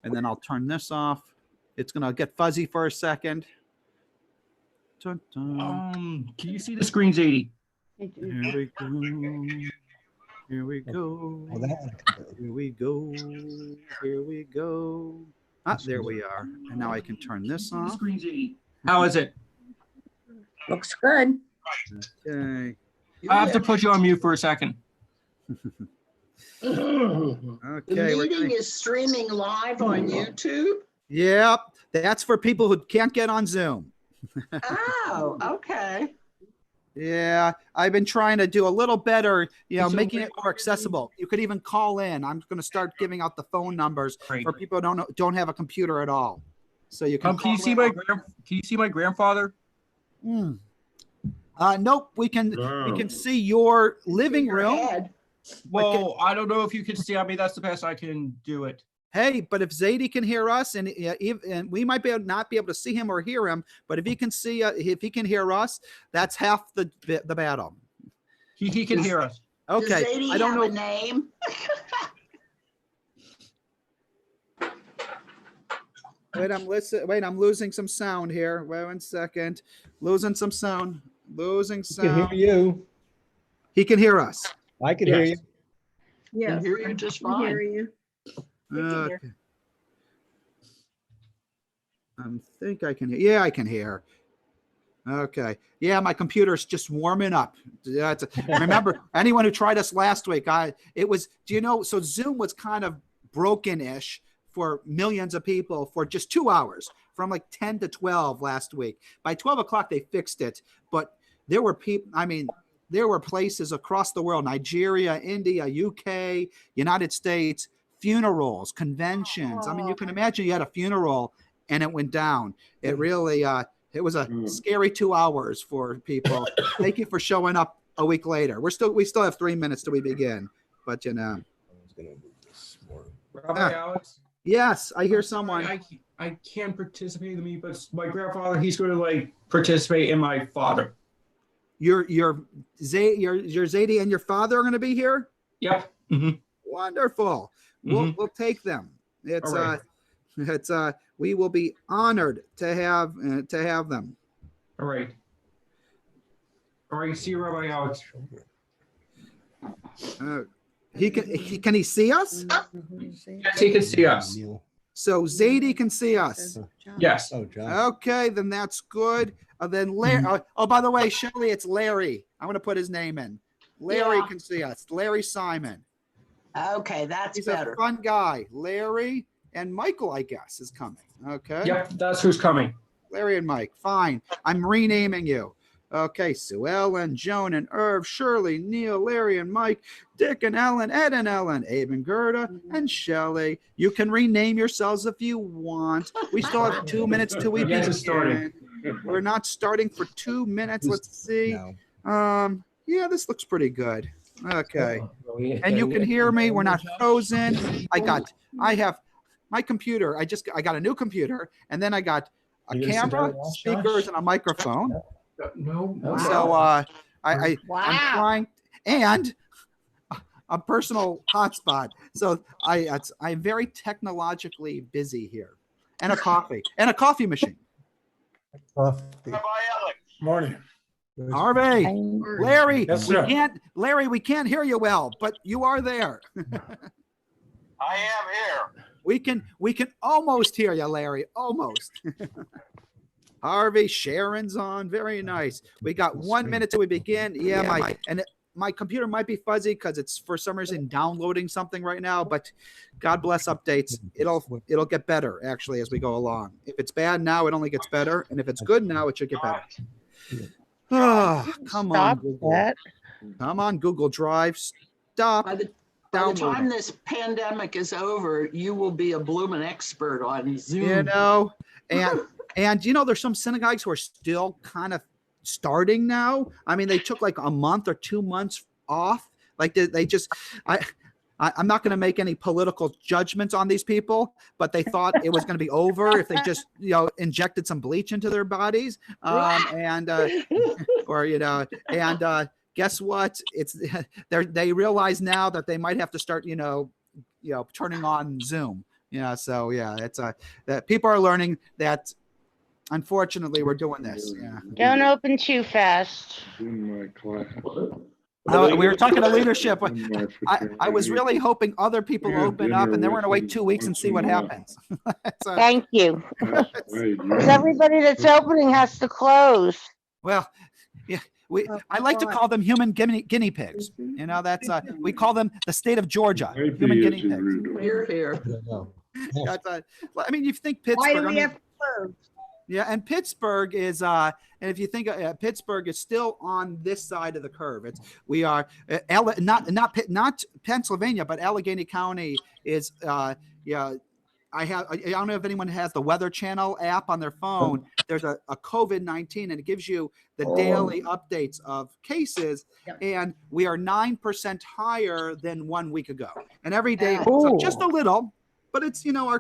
And then I'll turn this off. It's going to get fuzzy for a second. Dun, dun. Can you see the screen, Zadie? Here we go. Here we go. Here we go. Here we go. Ah, there we are. And now I can turn this off. Screen, Zadie. How is it? Looks good. Okay. I have to put you on mute for a second. Okay. The meeting is streaming live on YouTube. Yep. That's for people who can't get on Zoom. Oh, okay. Yeah, I've been trying to do a little better, making it more accessible. You could even call in. I'm going to start giving out the phone numbers for people who don't have a computer at all. So you can. Can you see my grandfather? Nope. We can see your living room. Well, I don't know if you can see. I mean, that's the best I can do it. Hey, but if Zadie can hear us, and we might not be able to see him or hear him, but if he can see, if he can hear us, that's half the battle. He can hear us. Okay. Does Zadie I don't know. have a name? Wait, I'm losing some sound here. Wait 1 second. Losing some sound. Losing sound. He can hear you. He can hear us. I can hear you. Yeah, I hear you just fine. Hear you. Okay. I think I can hear. Yeah, I can hear. Okay. Yeah, my computer's just warming up. Remember, anyone who tried us last week, so Zoom was kind of broken-ish for millions of people for just 2 hours, from like 10 to 12 last week. By 12 o'clock, they fixed it. But there were people, there were places across the world, Nigeria, India, UK, United States, funerals, conventions. You can imagine you had a funeral and it went down. It really, it was a scary 2 hours for people. Thank you for showing up a week later. We still have 3 minutes till we begin, but Rabbi Alex? Yes, I hear someone. I can't participate in the meeting, but my grandfather, he's going to participate in my father. Your Zadie and your father are going to be here? Yep. Mm-hmm. Wonderful. We'll take them. It's right. We will be honored to have them. All right. All right. See you, Rabbi Alex. Can he see us? Yes, he can see us. So Zadie can see us. Yes. Okay, then that's good. Then Larry. Oh, by the way, Shelley, it's Larry. I'm going to put his name in. Larry can see us. Larry Simon. Okay, He's better. a fun guy. Larry and Michael, I guess, is coming. Okay. Yep, that's who's coming. Larry and Mike. Fine. I'm renaming you. Okay, Sue Ellen, Joan and Irv, Shirley, Neil, Larry and Mike, Dick and Ellen, Ed and Ellen, Abe and Gerda, and Shelley. You can rename yourselves if you want. We still have 2 minutes till we begin. We're not starting for 2 minutes. Let's see. Yeah, this looks pretty good. Okay. And you can hear me. We're not frozen. I have my computer. I got a new computer, and then I got a camera, speakers, and a microphone. So I'm trying, and a personal hotspot. So I'm very technologically busy here, and a coffee machine. Bye, Alex. Morning. Harvey, Larry, Yes, Larry, we can't hear you well, but you are there. I am here. We can almost hear you, Larry, almost. Harvey, Sharon's on. Very nice. We got 1 minute till we begin. Yeah, my computer might be fuzzy because it's for some reason downloading something right now, but God bless updates. It'll get better actually as we go along. If it's bad now, it only gets better, and if it's good now, it should get better. Oh, come on, Google. Come on, Google Drive. Stop. By the time this pandemic is over, you will be a blooming expert on Zoom. And there's some synagogues who are still kind of starting now. They took like a month or 2 months off. Like they just, I'm not going to make any political judgments on these people, but they thought it was going to be over if they just, injected some bleach into their bodies. Guess what? They realize now that they might have to start, turning on Zoom. Yeah. So yeah, it's that people are learning that. Unfortunately, we're doing this. Yeah. Don't open too fast. In my class. We were talking to leadership. In my I was fraternity. really hoping other people We had open up, dinner and then we're with going to wait them 2 weeks and once see a what month. happens. So, Thank you. That's right, Because yeah. everybody that's opening has to close. well, yeah, Oh, I like to God. call them human guinea pigs. You know, that's we call them the state of Georgia, Maybe human it's guinea a pigs. rude Here, here. That's, I mean, you think Pittsburgh. Why do I we mean, have to close? yeah, and Pittsburgh is, and if you think Pittsburgh is still on this side of the curve. We are not Pennsylvania, but Allegheny County is, yeah. I don't know if anyone has the Weather Channel app on their phone. There's a COVID-19, and it gives you the daily updates of cases, and we are 9% higher than 1 week ago. And every day it goes up just a little, but it's our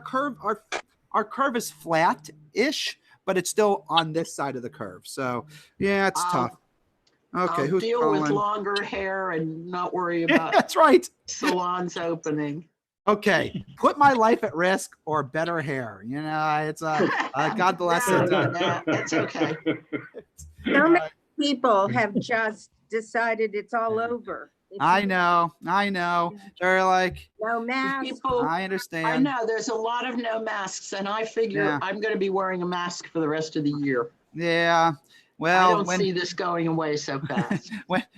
curve is flat-ish, but it's still on this side of the curve. So yeah, it's tough. Okay, I'll who's deal calling? with longer hair and not worry about That's right. salons opening. Okay, put my life at risk or better hair. It's God bless it. No, it's okay. How many people have just decided it's all over? If I you- know. They're like, No mask. People, I I understand. know there's a lot of no masks, and I figure Yeah. I'm going to be wearing a mask for the rest of the year. Yeah. I Well, don't see this going away so fast.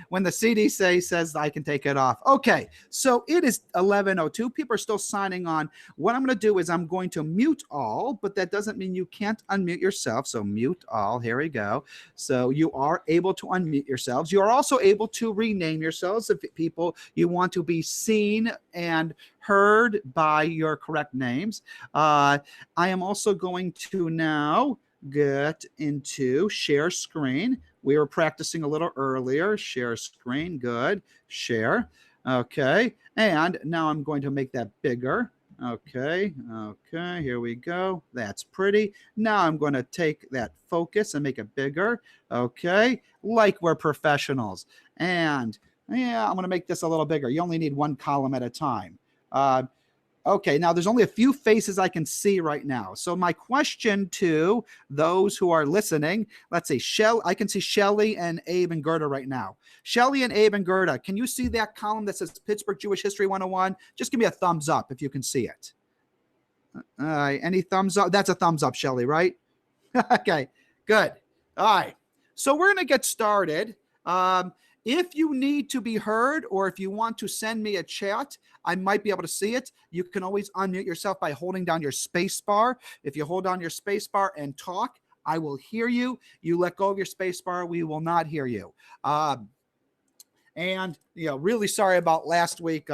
when the CDC says I can take it off. Okay, so it is 11:02. People are still signing on. What I'm going to do is I'm going to mute all, but that doesn't mean you can't unmute yourself. So mute all. Here we go. So you are able to unmute yourselves. You are also able to rename yourselves if people you want to be seen and heard by your correct names. I am also going to now get into share screen. We were practicing a little earlier. Share screen. Good. Share. Okay. And now I'm going to make that bigger. Okay. Okay. Here we go. That's pretty. Now I'm going to take that focus and make it bigger. Okay. Like we're professionals. And yeah, I'm going to make this a little bigger. You only need one column at a time. Okay, now there's only a few faces I can see right now. So my question to those who are listening, let's see, I can see Shelly and Abe and Gerda right now. Shelly and Abe and Gerda, can you see that column that says Pittsburgh Jewish History 101? Just give me a thumbs up if you can see it. Any thumbs up? That's a thumbs up, Shelly, right? Okay, good. All right, so we're going to get started. If you need to be heard or if you want to send me a chat, I might be able to see it. You can always unmute yourself by holding down your space bar. If you hold down your space bar and talk, I will hear you. You let go of your space bar, we will not hear you. And, really sorry about last week.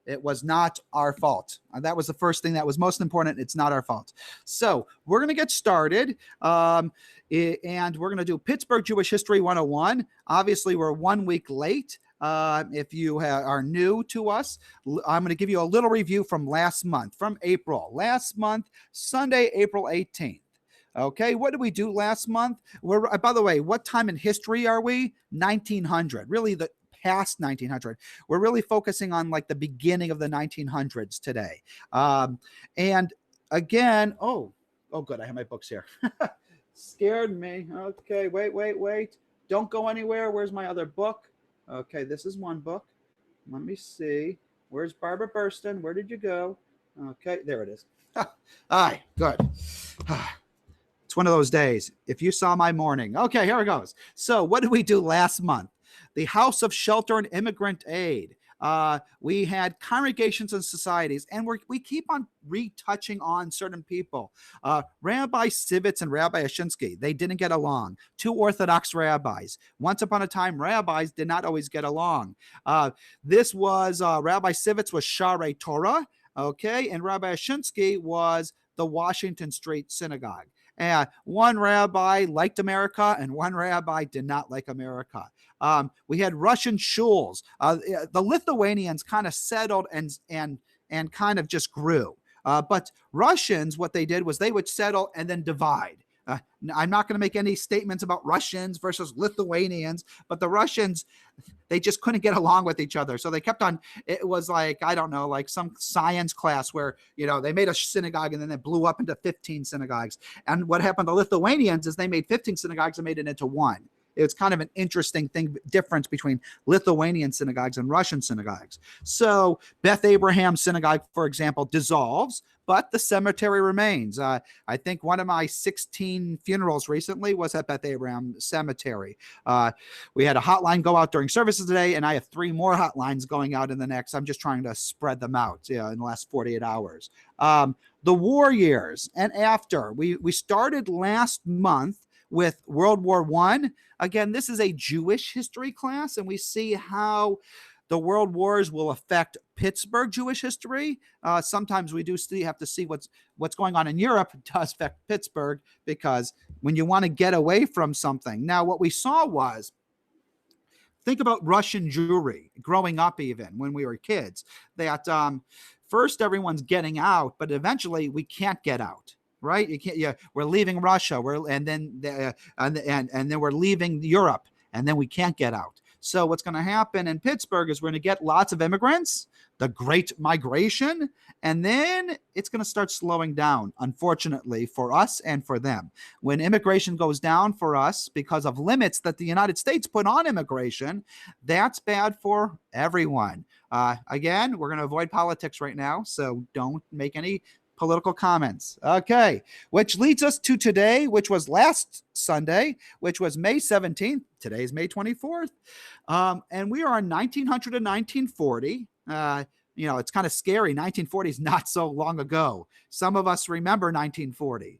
It was not our fault. That was the first thing that was most important. It's not our fault. So we're going to get started. And we're going to do Pittsburgh Jewish History 101. Obviously, we're 1 week late. If you are new to us, I'm going to give you a little review from last month, from April. Last month, Sunday, April 18th. Okay, what did we do last month? By the way, what time in history are we? 1900. Really, the past 1900. We're really focusing on like the beginning of the 1900s today. And again, oh, good. I have my books here. Scared me. Okay, wait. Don't go anywhere. Where's my other book? Okay, this is one book. Let me see. Where's Barbara Burston? Where did you go? Okay, there it is. All right, good. It's one of those days. If you saw my morning. Okay, here it goes. So what did we do last month? The House of Shelter and Immigrant Aid. We had congregations and societies, and we keep on retouching on certain people. Rabbi Sivitz and Rabbi Ashinsky, they didn't get along. Two Orthodox rabbis. Once upon a time, rabbis did not always get along. This was Rabbi Sivitz was Sharei Torah, okay, and Rabbi Ashinsky was the Washington Street Synagogue. One rabbi liked America, and one rabbi did not like America. We had Russian shuls. The Lithuanians kind of settled and kind of just grew. But Russians, what they did was they would settle and then divide. I'm not going to make any statements about Russians versus Lithuanians, but the Russians, they just couldn't get along with each other. So they kept on, it was like, I don't know, like some science class where, they made a synagogue and then it blew up into 15 synagogues. And what happened to Lithuanians is they made 15 synagogues and made it into one. It's kind of an interesting difference between Lithuanian synagogues and Russian synagogues. So Beth Abraham Synagogue, for example, dissolves, but the cemetery remains. I think one of my 16 funerals recently was at Beth Abraham Cemetery. We had a hotline go out during services today, and I have 3 more hotlines going out in the next. I'm just trying to spread them out in the last 48 hours. The war years and after. We started last month with World War I. Again, this is a Jewish history class, and we see how the world wars will affect Pittsburgh Jewish history. Sometimes we do have to see what's going on in Europe does affect Pittsburgh, because when you want to get away from something. Now, what we saw was, think about Russian Jewry growing up, even when we were kids, that first everyone's getting out, but eventually we can't get out. Right? You can't. Yeah, we're leaving Russia. And then we're leaving Europe, and then we can't get out. So what's going to happen in Pittsburgh is we're going to get lots of immigrants, the Great Migration, and then it's going to start slowing down, unfortunately, for us and for them. When immigration goes down for us because of limits that the United States put on immigration, that's bad for everyone. Again, we're going to avoid politics right now, so don't make any political comments. Okay, which leads us to today, which was last Sunday, which was May 17th. Today's May 24th. And we are in 1900 to 1940. It's kind of scary. 1940 is not so long ago. Some of us remember 1940.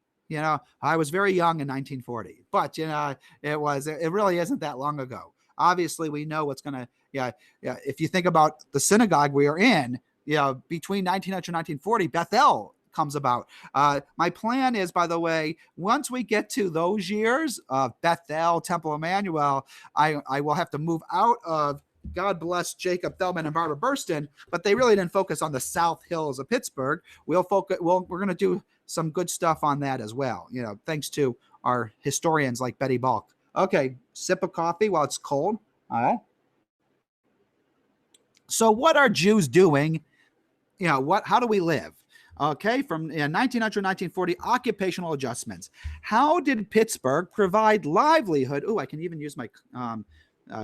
I was very young in 1940, but it really isn't that long ago. Obviously, we know what's going to, if you think about the synagogue we are in, between 1900 and 1940, Bethel comes about. My plan is, by the way, once we get to those years of Bethel, Temple Emmanuel, I will have to move out of, God bless Jacob Thelman and Barbara Burston, but they really didn't focus on the South Hills of Pittsburgh. We're going to do some good stuff on that as well, thanks to our historians like Betty Balk. Okay, sip of coffee while it's cold. All right. So what are Jews doing? How do we live? Okay, from 1900 to 1940, occupational adjustments. How did Pittsburgh provide livelihood? Oh, I can even use my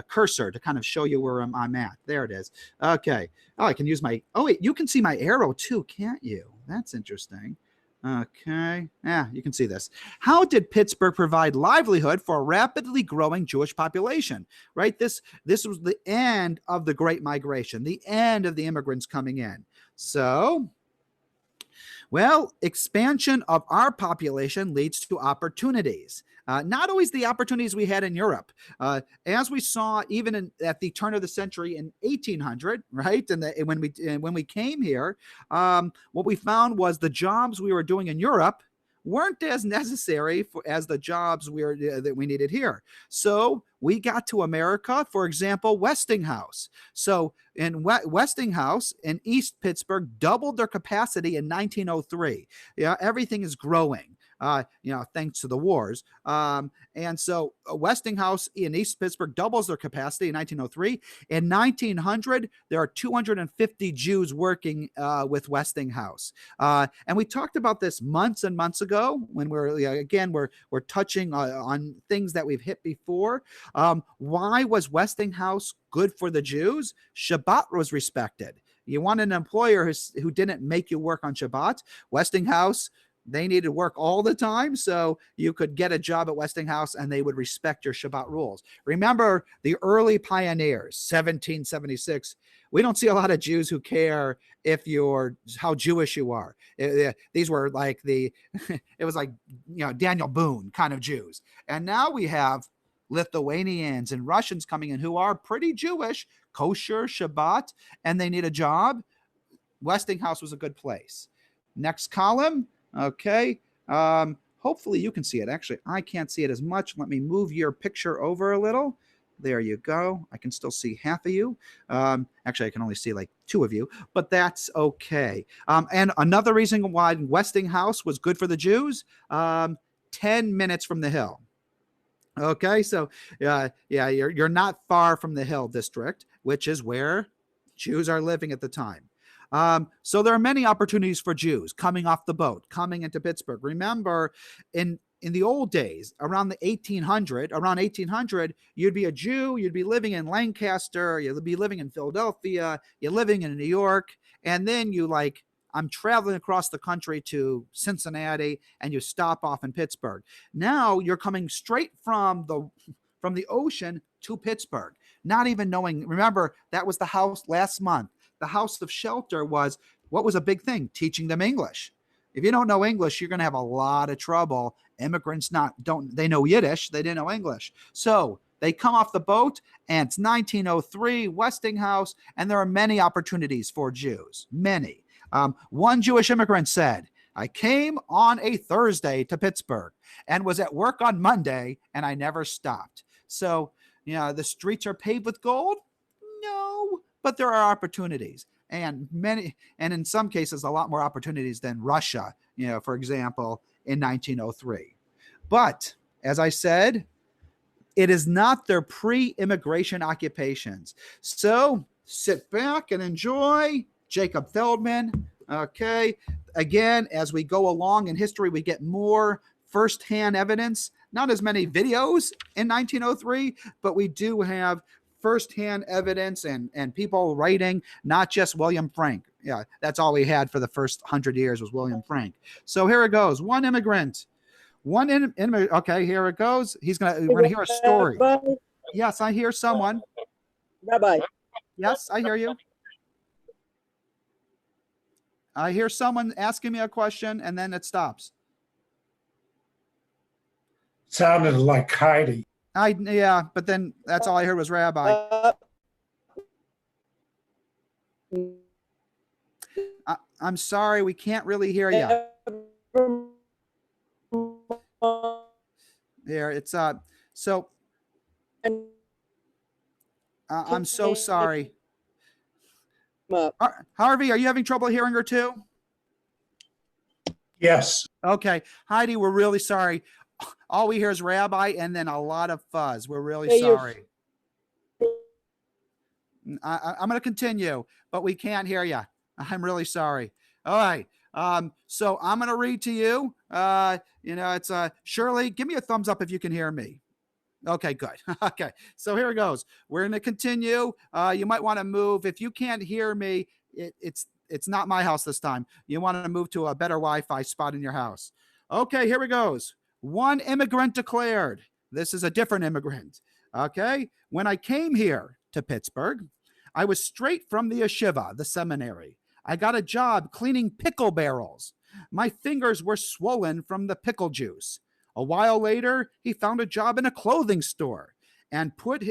cursor to kind of show you where I'm at. There it is. Okay. Oh, I can use my, wait, you can see my arrow too, can't you? That's interesting. Okay. Yeah, you can see this. How did Pittsburgh provide livelihood for a rapidly growing Jewish population? Right? This was the end of the Great Migration, the end of the immigrants coming in. So, well, expansion of our population leads to opportunities. Not always the opportunities we had in Europe. As we saw even at the turn of the century in 1800, right? And when we came here, what we found was the jobs we were doing in Europe weren't as necessary as the jobs that we needed here. So we got to America, for example, Westinghouse. So in Westinghouse in East Pittsburgh doubled their capacity in 1903. Everything is growing. Thanks to the wars. And so Westinghouse in East Pittsburgh doubles their capacity in 1903. In 1900, there are 250 Jews working with Westinghouse. And we talked about this months and months ago when we're touching on things that we've hit before. Why was Westinghouse good for the Jews? Shabbat was respected. You want an employer who didn't make you work on Shabbat? Westinghouse, they needed work all the time, so you could get a job at Westinghouse and they would respect your Shabbat rules. Remember the early pioneers, 1776. We don't see a lot of Jews who care how Jewish you are. These were like it was like, Daniel Boone kind of Jews. And now we have Lithuanians and Russians coming in who are pretty Jewish, kosher, Shabbat, and they need a job. Westinghouse was a good place. Next column. Okay. Hopefully you can see it. Actually, I can't see it as much. Let me move your picture over a little. There you go. I can still see half of you. Actually, I can only see like 2 of you, but that's okay. And another reason why Westinghouse was good for the Jews, 10 minutes from the Hill. Okay, so yeah, you're not far from the Hill District, which is where Jews are living at the time. So there are many opportunities for Jews coming off the boat, coming into Pittsburgh. Remember, in the old days, around 1800, you'd be a Jew, you'd be living in Lancaster, you'd be living in Philadelphia, you're living in New York, and then I'm traveling across the country to Cincinnati, and you stop off in Pittsburgh. Now you're coming straight from the ocean to Pittsburgh, not even knowing. Remember, that was the house last month. The house of shelter was what was a big thing? Teaching them English. If you don't know English, you're going to have a lot of trouble. Immigrants they know Yiddish, they didn't know English. So they come off the boat, and it's 1903, Westinghouse, and there are many opportunities for Jews, many. One Jewish immigrant said, I came on a Thursday to Pittsburgh and was at work on Monday, and I never stopped. So, the streets are paved with gold? No, but there are opportunities, and in some cases, a lot more opportunities than Russia, for example, in 1903. But as I said, it is not their pre-immigration occupations. So sit back and enjoy Jacob Feldman. Okay. Again, as we go along in history, we get more firsthand evidence, not as many videos in 1903, but we do have firsthand evidence and people writing, not just William Frank. Yeah, that's all we had for the first 100 years was William Frank. So here it goes. One immigrant. Okay, here it goes. We're gonna hear a story. Yes, I hear someone. Rabbi. Yes, I hear you. I hear someone asking me a question, and then it stops. Sounded like Heidi. Yeah, but then that's all I heard was Rabbi. I'm sorry, we can't really hear you. There, it's so. I'm so sorry. Harvey, are you having trouble hearing her too? Yes. Okay, Heidi, we're really sorry. All we hear is Rabbi and then a lot of fuzz. We're really sorry. I'm going to continue, but we can't hear you. I'm really sorry. All right. So I'm going to read to you. It's Shirley, give me a thumbs up if you can hear me. Okay, good. Okay. So here it goes. We're going to continue. You might want to move. If you can't hear me, it's not my house this time. You want to move to a better Wi-Fi spot in your house. Okay, here it goes. One immigrant declared. This is a different immigrant. Okay. When I came here to Pittsburgh, I was straight from the yeshiva, the seminary. I got a job cleaning pickle barrels. My fingers were swollen from the pickle juice. A while later, he found a job in a clothing store and put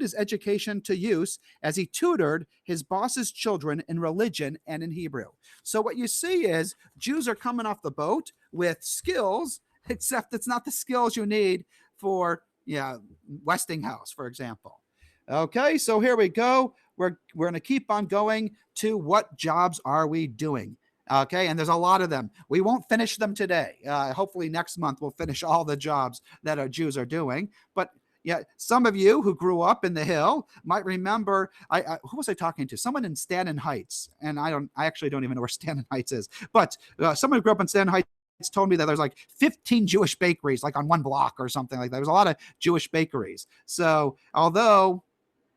his education to use as he tutored his boss's children in religion and in Hebrew. So what you see is Jews are coming off the boat with skills, except it's not the skills you need for Westinghouse, for example. Okay, so here we go. We're going to keep on going to what jobs are we doing? Okay, and there's a lot of them. We won't finish them today. Hopefully next month we'll finish all the jobs that our Jews are doing. But yeah, some of you who grew up in the Hill might remember. Who was I talking to? Someone in Stanton Heights, and I actually don't even know where Stanton Heights is. But someone who grew up in Stanton Heights told me that there's like 15 Jewish bakeries, like on one block or something like that. There's a lot of Jewish bakeries. So although,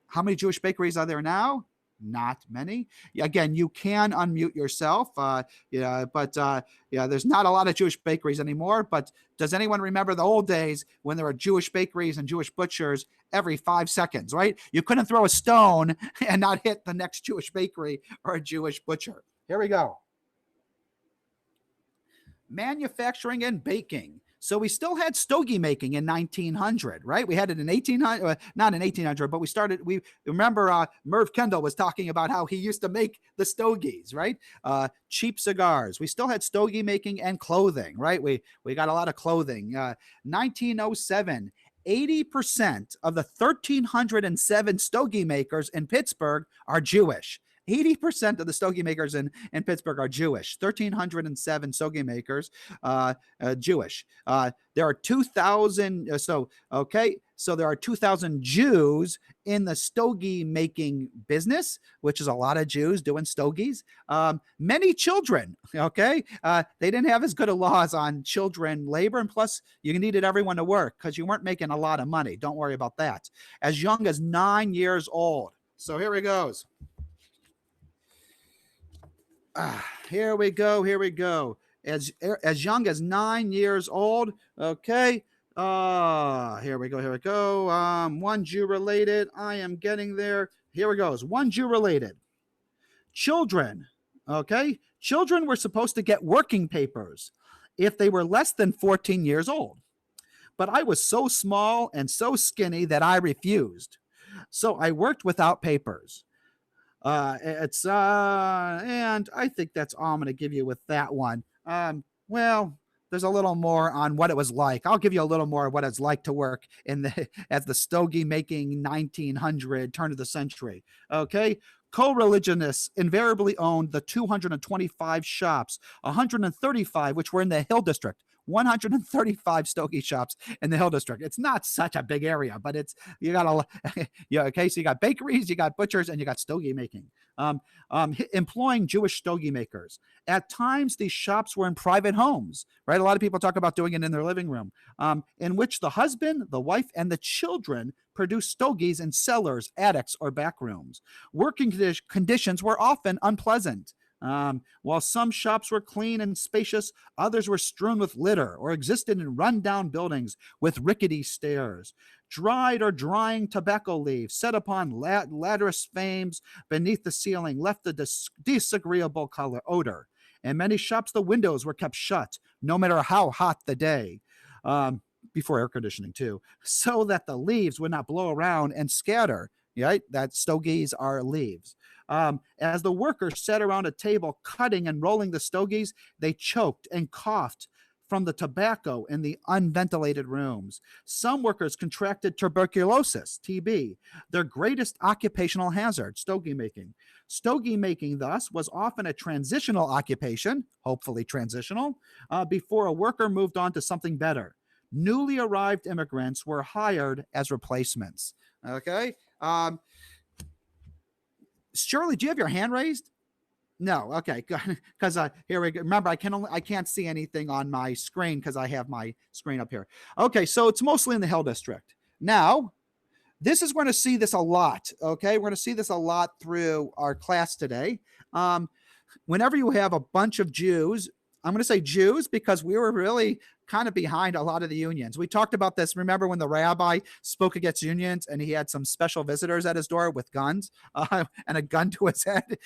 how many Jewish bakeries are there now? Not many. Again, you can unmute yourself. But there's not a lot of Jewish bakeries anymore. But does anyone remember the old days when there were Jewish bakeries and Jewish butchers every 5 seconds, right? You couldn't throw a stone and not hit the next Jewish bakery or a Jewish butcher. Here we go. Manufacturing and baking. So we still had stogie making in 1900, right? We had it in 1800, not in 1800, but we remember Merv Kendall was talking about how he used to make the stogies, right? Cheap cigars. We still had stogie making and clothing, right? We got a lot of clothing. 1907, 80% of the 1,307 stogie makers in Pittsburgh are Jewish. 80% of the stogie makers in Pittsburgh are Jewish. 1,307 stogie makers, Jewish. There are 2,000. So there are 2,000 Jews in the stogie making business, which is a lot of Jews doing stogies. Many children. Okay, they didn't have as good of laws on children labor, and plus you needed everyone to work because you weren't making a lot of money. Don't worry about that. As young as 9 years old. So here he goes. Here we go. Here we go. As young as 9 years old. Okay. Here we go. Here we go. One Jew related. I am getting there. Here it goes. One Jew related. Children. Okay. Children were supposed to get working papers if they were less than 14 years old. But I was so small and so skinny that I refused. So I worked without papers. And I think that's all I'm going to give you with that one. Well, there's a little more on what it was like. I'll give you a little more of what it's like to work as the stogie making 1900 turn of the century. Okay. Co-religionists invariably owned the 225 shops, 135 which were in the Hill District. 135 stogie shops in the Hill District. It's not such a big area, but you got okay. So you got bakeries, you got butchers, and you got stogie making. Employing Jewish stogie makers. At times, these shops were in private homes, right? A lot of people talk about doing it in their living room, in which the husband, the wife, and the children produced stogies in cellars, attics, or back rooms. Working conditions were often unpleasant. While some shops were clean and spacious, others were strewn with litter or existed in rundown buildings with rickety stairs. Dried or drying tobacco leaves set upon lattice frames beneath the ceiling left a disagreeable color odor. In many shops, the windows were kept shut, no matter how hot the day, before air conditioning too, so that the leaves would not blow around and scatter. Right? That stogies are leaves. As the workers sat around a table cutting and rolling the stogies, they choked and coughed from the tobacco in the unventilated rooms. Some workers contracted tuberculosis, TB, their greatest occupational hazard, stogie making. Stogie making, thus, was often a transitional occupation, hopefully transitional, before a worker moved on to something better. Newly arrived immigrants were hired as replacements. Okay? Shirley, do you have your hand raised? No. Okay. Because here we go. Remember, I can't see anything on my screen because I have my screen up here. Okay. So it's mostly in the Hill District. Now, we're going to see this a lot. Okay. We're going to see this a lot through our class today. Whenever you have a bunch of Jews, I'm going to say Jews because we were really kind of behind a lot of the unions. We talked about this. Remember when the rabbi spoke against unions and he had some special visitors at his door with guns and a gun to his head,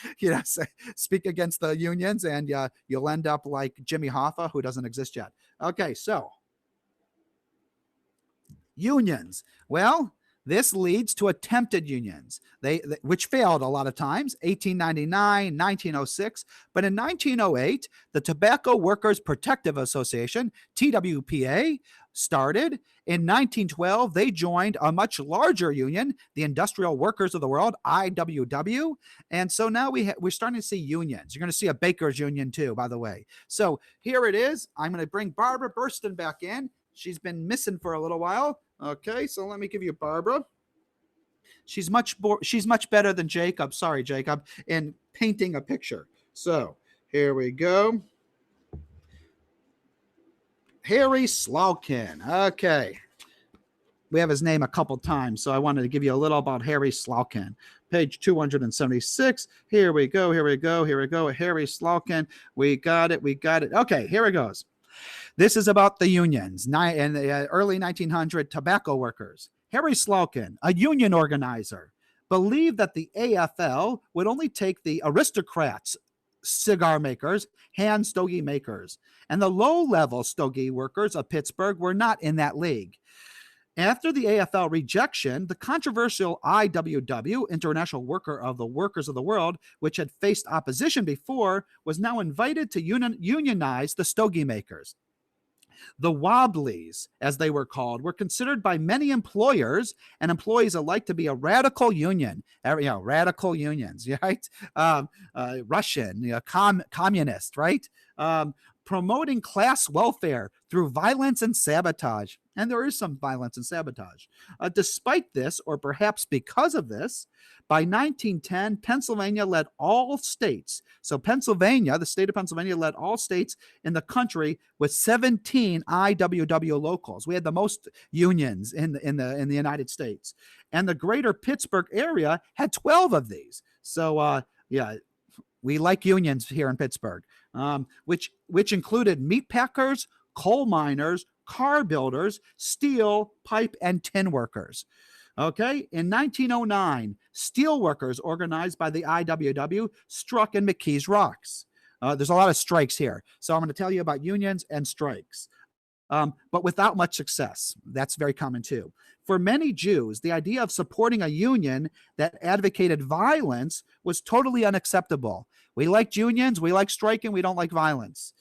speak against the unions and you'll end up like Jimmy Hoffa, who doesn't exist yet. Okay. So unions. Well, this leads to attempted unions, which failed a lot of times, 1899, 1906. But in 1908, the Tobacco Workers Protective Association, TWPA, started. In 1912, they joined a much larger union, the Industrial Workers of the World, IWW. And so now we're starting to see unions. You're going to see a bakers union too, by the way. So here it is. I'm going to bring Barbara Burston back in. She's been missing for a little while. Okay, so let me give you Barbara. She's much better than Jacob. Sorry, Jacob, in painting a picture. So here we go. Harry Slaughkin. Okay. We have his name a couple times, so I wanted to give you a little about Harry Slaughkin. Page 276. Here we go. Here we go. Here we go. Harry Slaughkin. We got it. We got it. Okay, here it goes. This is about the unions in the early 1900 tobacco workers. Harry Slaughkin, a union organizer, believed that the AFL would only take the aristocrats, cigar makers, hand stogie makers, and the low-level stogie workers of Pittsburgh were not in that league. After the AFL rejection, the controversial IWW, International Workers of the World, which had faced opposition before, was now invited to unionize the stogie makers. The Wobblies, as they were called, were considered by many employers and employees alike to be a radical union. Radical unions, right? Russian, communist, right? Promoting class welfare through violence and sabotage. And there is some violence and sabotage. Despite this, or perhaps because of this, by 1910, Pennsylvania led all states. So Pennsylvania, the state of Pennsylvania, led all states in the country with 17 IWW locals. We had the most unions in the United States, and the greater Pittsburgh area had 12 of these. So we like unions here in Pittsburgh, which included meat packers, coal miners, car builders, steel, pipe, and tin workers. Okay, in 1909, steel workers organized by the IWW struck in McKees Rocks. There's a lot of strikes here, so I'm going to tell you about unions and strikes, but without much success. That's very common too. For many Jews, the idea of supporting a union that advocated violence was totally unacceptable. We like unions, we like striking, we don't like violence.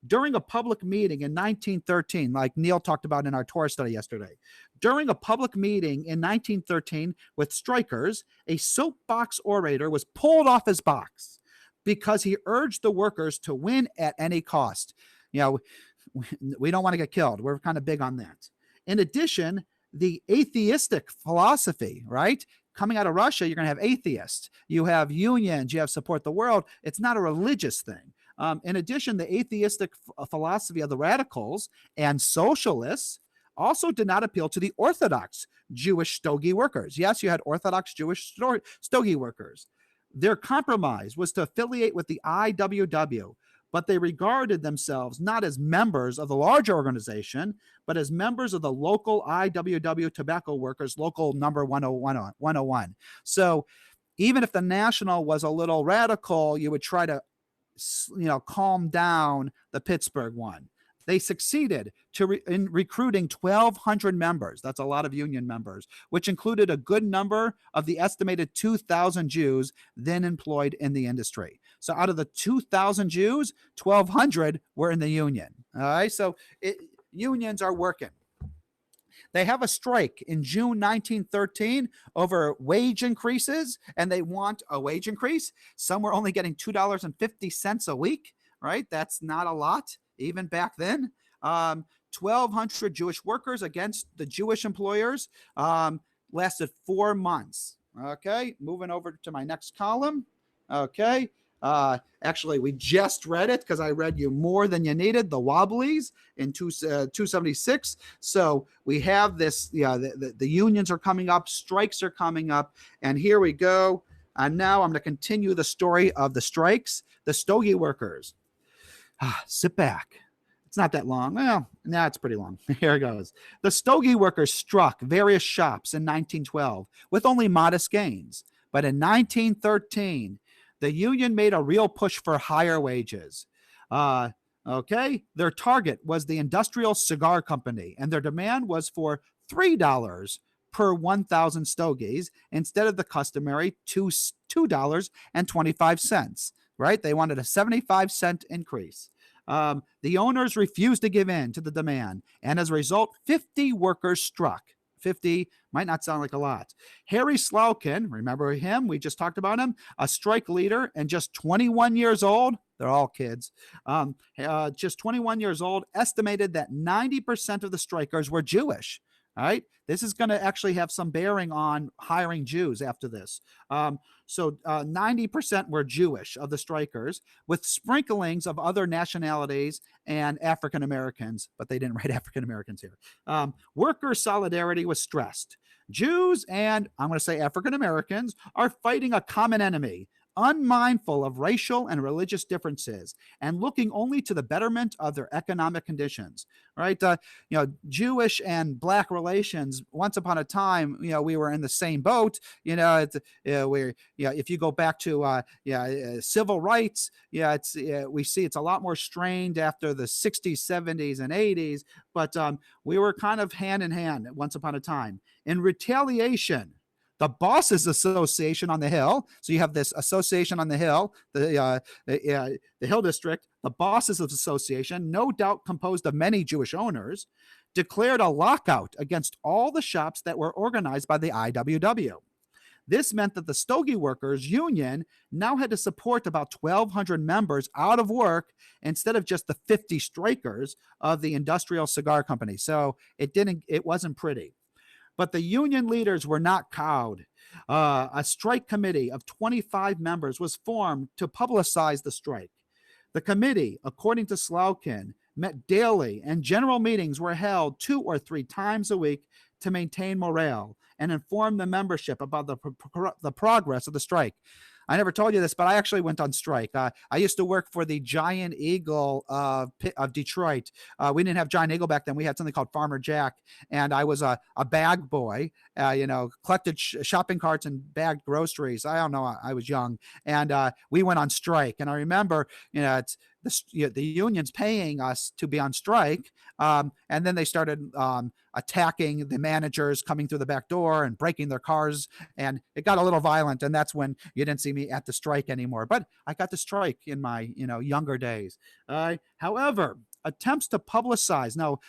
During a public meeting in 1913, like Neil talked about in our Torah study yesterday, during a public meeting in 1913 with strikers, a soapbox orator was pulled off his box because he urged the workers to win at any cost. We don't want to get killed. We're kind of big on that. In addition, the atheistic philosophy, right? Coming out of Russia, you're going to have atheists. You have unions. You have support the world. It's not a religious thing. In addition, the atheistic philosophy of the radicals and socialists also did not appeal to the Orthodox Jewish stogie workers. Yes, you had Orthodox Jewish stogie workers. Their compromise was to affiliate with the IWW, but they regarded themselves not as members of the larger organization, but as members of the local IWW tobacco workers, local number 101. So even if the national was a little radical, you would try to calm down the Pittsburgh one. They succeeded in recruiting 1,200 members. That's a lot of union members, which included a good number of the estimated 2,000 Jews then employed in the industry. So out of the 2,000 Jews, 1,200 were in the union. All right, so unions are working. They have a strike in June 1913 over wage increases, and they want a wage increase. Some were only getting $2.50 a week, right? That's not a lot, even back then. 1,200 Jewish workers against the Jewish employers lasted 4 months. Okay, moving over to my next column. Okay. Actually, we just read it because I read you more than you needed, the Wobblies in 276. So we have this, the unions are coming up, strikes are coming up, and here we go. And now I'm going to continue the story of the strikes, the stogie workers. Sit back. It's not that long. Well, no, it's pretty long. Here it goes. The stogie workers struck various shops in 1912 with only modest gains. But in 1913, the union made a real push for higher wages. Okay, their target was the Industrial Cigar Company, and their demand was for $3 per 1,000 stogies instead of the customary $2.25. Right? They wanted a 75-cent increase. The owners refused to give in to the demand, and as a result, 50 workers struck. 50 might not sound like a lot. Harry Slaughkin, remember him? We just talked about him, a strike leader and just 21 years old. They're all kids. Just 21 years old, estimated that 90% of the strikers were Jewish. All right. This is going to actually have some bearing on hiring Jews after this. So 90% were Jewish of the strikers, with sprinklings of other nationalities and African Americans, but they didn't write African Americans here. Worker solidarity was stressed. Jews and I'm going to say African Americans are fighting a common enemy, unmindful of racial and religious differences and looking only to the betterment of their economic conditions, right? Jewish and black relations, once upon a time, we were in the same boat, if you go back to, civil rights, we see it's a lot more strained after the 60s, 70s, and 80s, but we were kind of hand in hand once upon a time. In retaliation, the Bosses Association on the Hill. So you have this association on the Hill, the Hill District. the Bosses Association, no doubt composed of many Jewish owners, declared a lockout against all the shops that were organized by the IWW. This meant that the Stogie Workers Union now had to support about 1,200 members out of work instead of just the 50 strikers of the Industrial Cigar Company. So it wasn't pretty. But the union leaders were not cowed. A strike committee of 25 members was formed to publicize the strike. The committee, according to Slaughkin, met daily, and general meetings were held 2 or 3 times a week to maintain morale and inform the membership about the progress of the strike. I never told you this, but I actually went on strike. I used to work for the Giant Eagle of Detroit. We didn't have Giant Eagle back then. We had something called Farmer Jack, and I was a bag boy, collected shopping carts and bagged groceries. I don't know. I was young, and we went on strike. And I remember, it's the union's paying us to be on strike. And then they started attacking the managers coming through the back door and breaking their cars. And it got a little violent. And that's when you didn't see me at the strike anymore. But I got to strike in my, younger days. However, attempts to publicize. Now,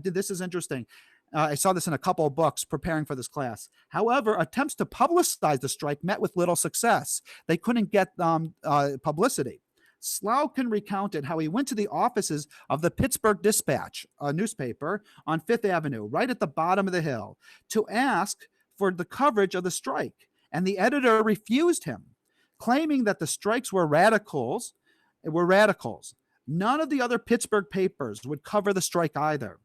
this is interesting. I saw this in a couple of books preparing for this class. However, attempts to publicize the strike met with little success. They couldn't get publicity. Slaughkin recounted how he went to the offices of the Pittsburgh Dispatch, a newspaper on Fifth Avenue, right at the bottom of the hill, to ask for the coverage of the strike. And the editor refused him, claiming that the strikes were radicals. None of the other Pittsburgh papers would cover the strike either.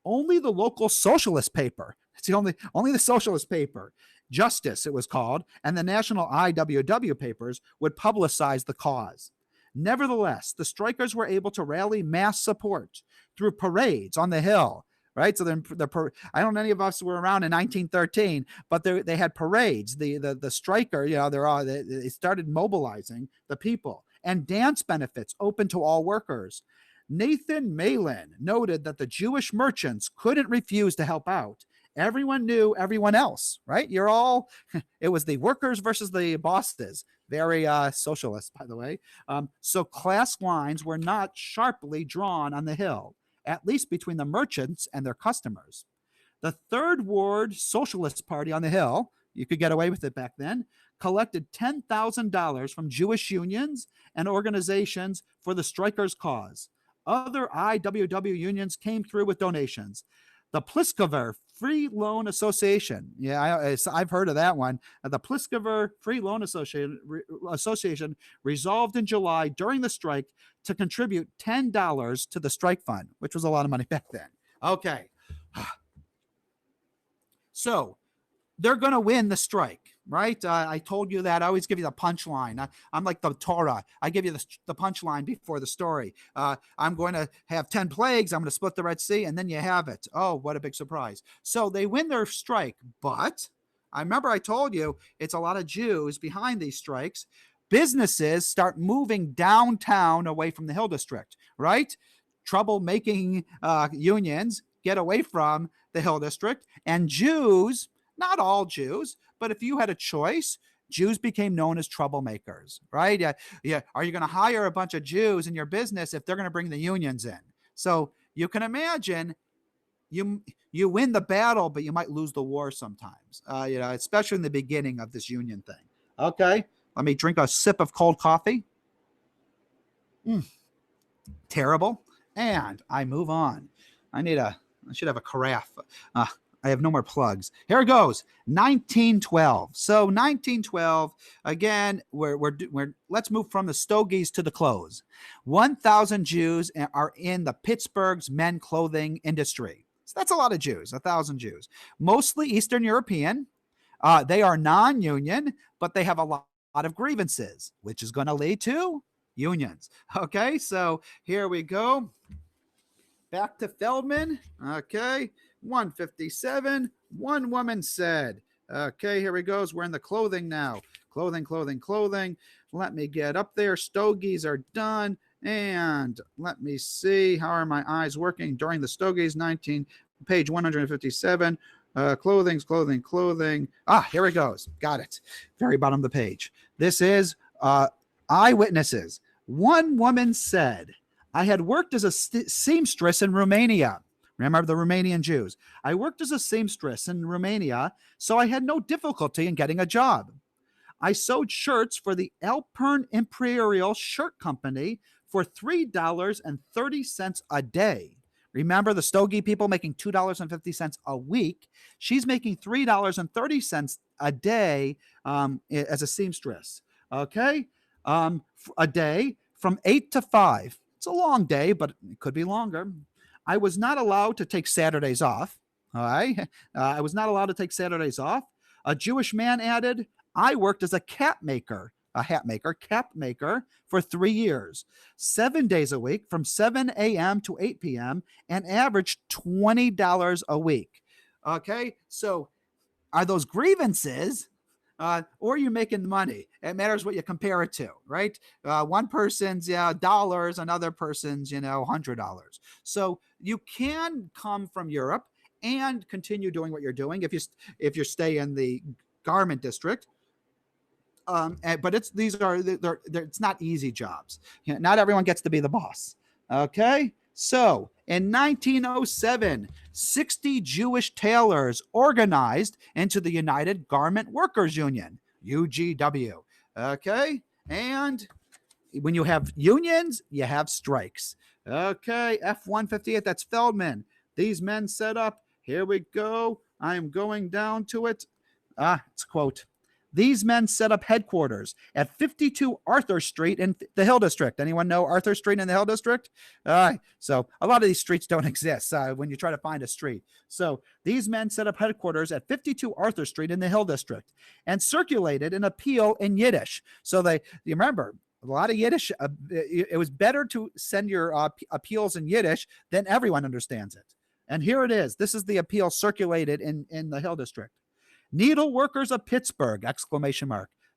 Only the local socialist paper, it's the only the socialist paper, Justice it was called, and the national IWW papers would publicize the cause. Nevertheless, the strikers were able to rally mass support through parades on the Hill, right? So I don't know any of us were around in 1913, but they had parades. The striker, they started mobilizing the people, and dance benefits open to all workers. Nathan Malin noted that the Jewish merchants couldn't refuse to help out. Everyone knew everyone else, right? It was the workers versus the bosses. Very socialist, by the way. So class lines were not sharply drawn on the Hill, at least between the merchants and their customers. The Third Ward Socialist Party on the Hill, you could get away with it back then, collected $10,000 from Jewish unions and organizations for the strikers' cause. Other IWW unions came through with donations. The Pliscover Free Loan Association. Yeah, I've heard of that one. The Pliscover Free Loan Association resolved in July during the strike to contribute $10 to the strike fund, which was a lot of money back then. Okay. So they're going to win the strike, right? I told you that. I always give you the punchline. I'm like the Torah. I give you the punchline before the story. I'm going to have 10 plagues. I'm going to split the Red Sea, and then you have it. Oh, what a big surprise. So they win their strike, but I remember I told you it's a lot of Jews behind these strikes. Businesses start moving downtown away from the Hill District, right? Trouble-making unions get away from the Hill District, and Jews, not all Jews, but if you had a choice, Jews became known as troublemakers, right? Yeah. Are you going to hire a bunch of Jews in your business if they're going to bring the unions in? So you can imagine you win the battle, but you might lose the war sometimes, especially in the beginning of this union thing. Okay, let me drink a sip of cold coffee. Terrible. And I move on. I should have a carafe. I have no more plugs. Here it goes. 1912. So 1912, again, let's move from the stogies to the clothes. 1,000 Jews are in the Pittsburgh's men clothing industry. So that's a lot of Jews, 1,000 Jews. Mostly Eastern European. They are non-union, but they have a lot of grievances, which is going to lead to unions. Okay, so here we go. Back to Feldman. Okay. 157. One woman said, okay, here we go. We're in the clothing now. Clothing. Let me get up there. Stogies are done. And let me see. How are my eyes working during the stogies? Page 157. Clothing. Here it goes. Got it. Very bottom of the page. This is eyewitnesses. One woman said I had worked as a seamstress in Romania. Remember the Romanian Jews? I worked as a seamstress in Romania, so I had no difficulty in getting a job. I sewed shirts for the Alpern Imperial Shirt Company for $3.30 a day. Remember the Stogie people making $2.50 a week? She's making $3.30 a day as a seamstress. Okay? A day from 8 to 5. It's a long day, but it could be longer. I was not allowed to take Saturdays off. All right? I was not allowed to take Saturdays off. A Jewish man added, I worked as a cap maker for 3 years, 7 days a week from 7 a.m. to 8 p.m. and averaged $20 a week. Okay, so are those grievances or are you making money? It matters what you compare it to, right? One person's dollars, another person's $100. So you can come from Europe and continue doing what you're doing if you stay in the garment district. But it's not easy jobs. Not everyone gets to be the boss. Okay, so in 1907, 60 Jewish tailors organized into the United Garment Workers Union, UGW. Okay, and when you have unions, you have strikes. Okay, F-158, that's Feldman. These men set up. Here we go. I am going down to it. It's a quote. These men set up headquarters at 52 Arthur Street in the Hill District. Anyone know Arthur Street in the Hill District? So a lot of these streets don't exist when you try to find a street. So these men set up headquarters at 52 Arthur Street in the Hill District and circulated an appeal in Yiddish. So you remember, a lot of Yiddish. It was better to send your appeals in Yiddish, then everyone understands it. And here it is. This is the appeal circulated in the Hill District. Needle workers of Pittsburgh, !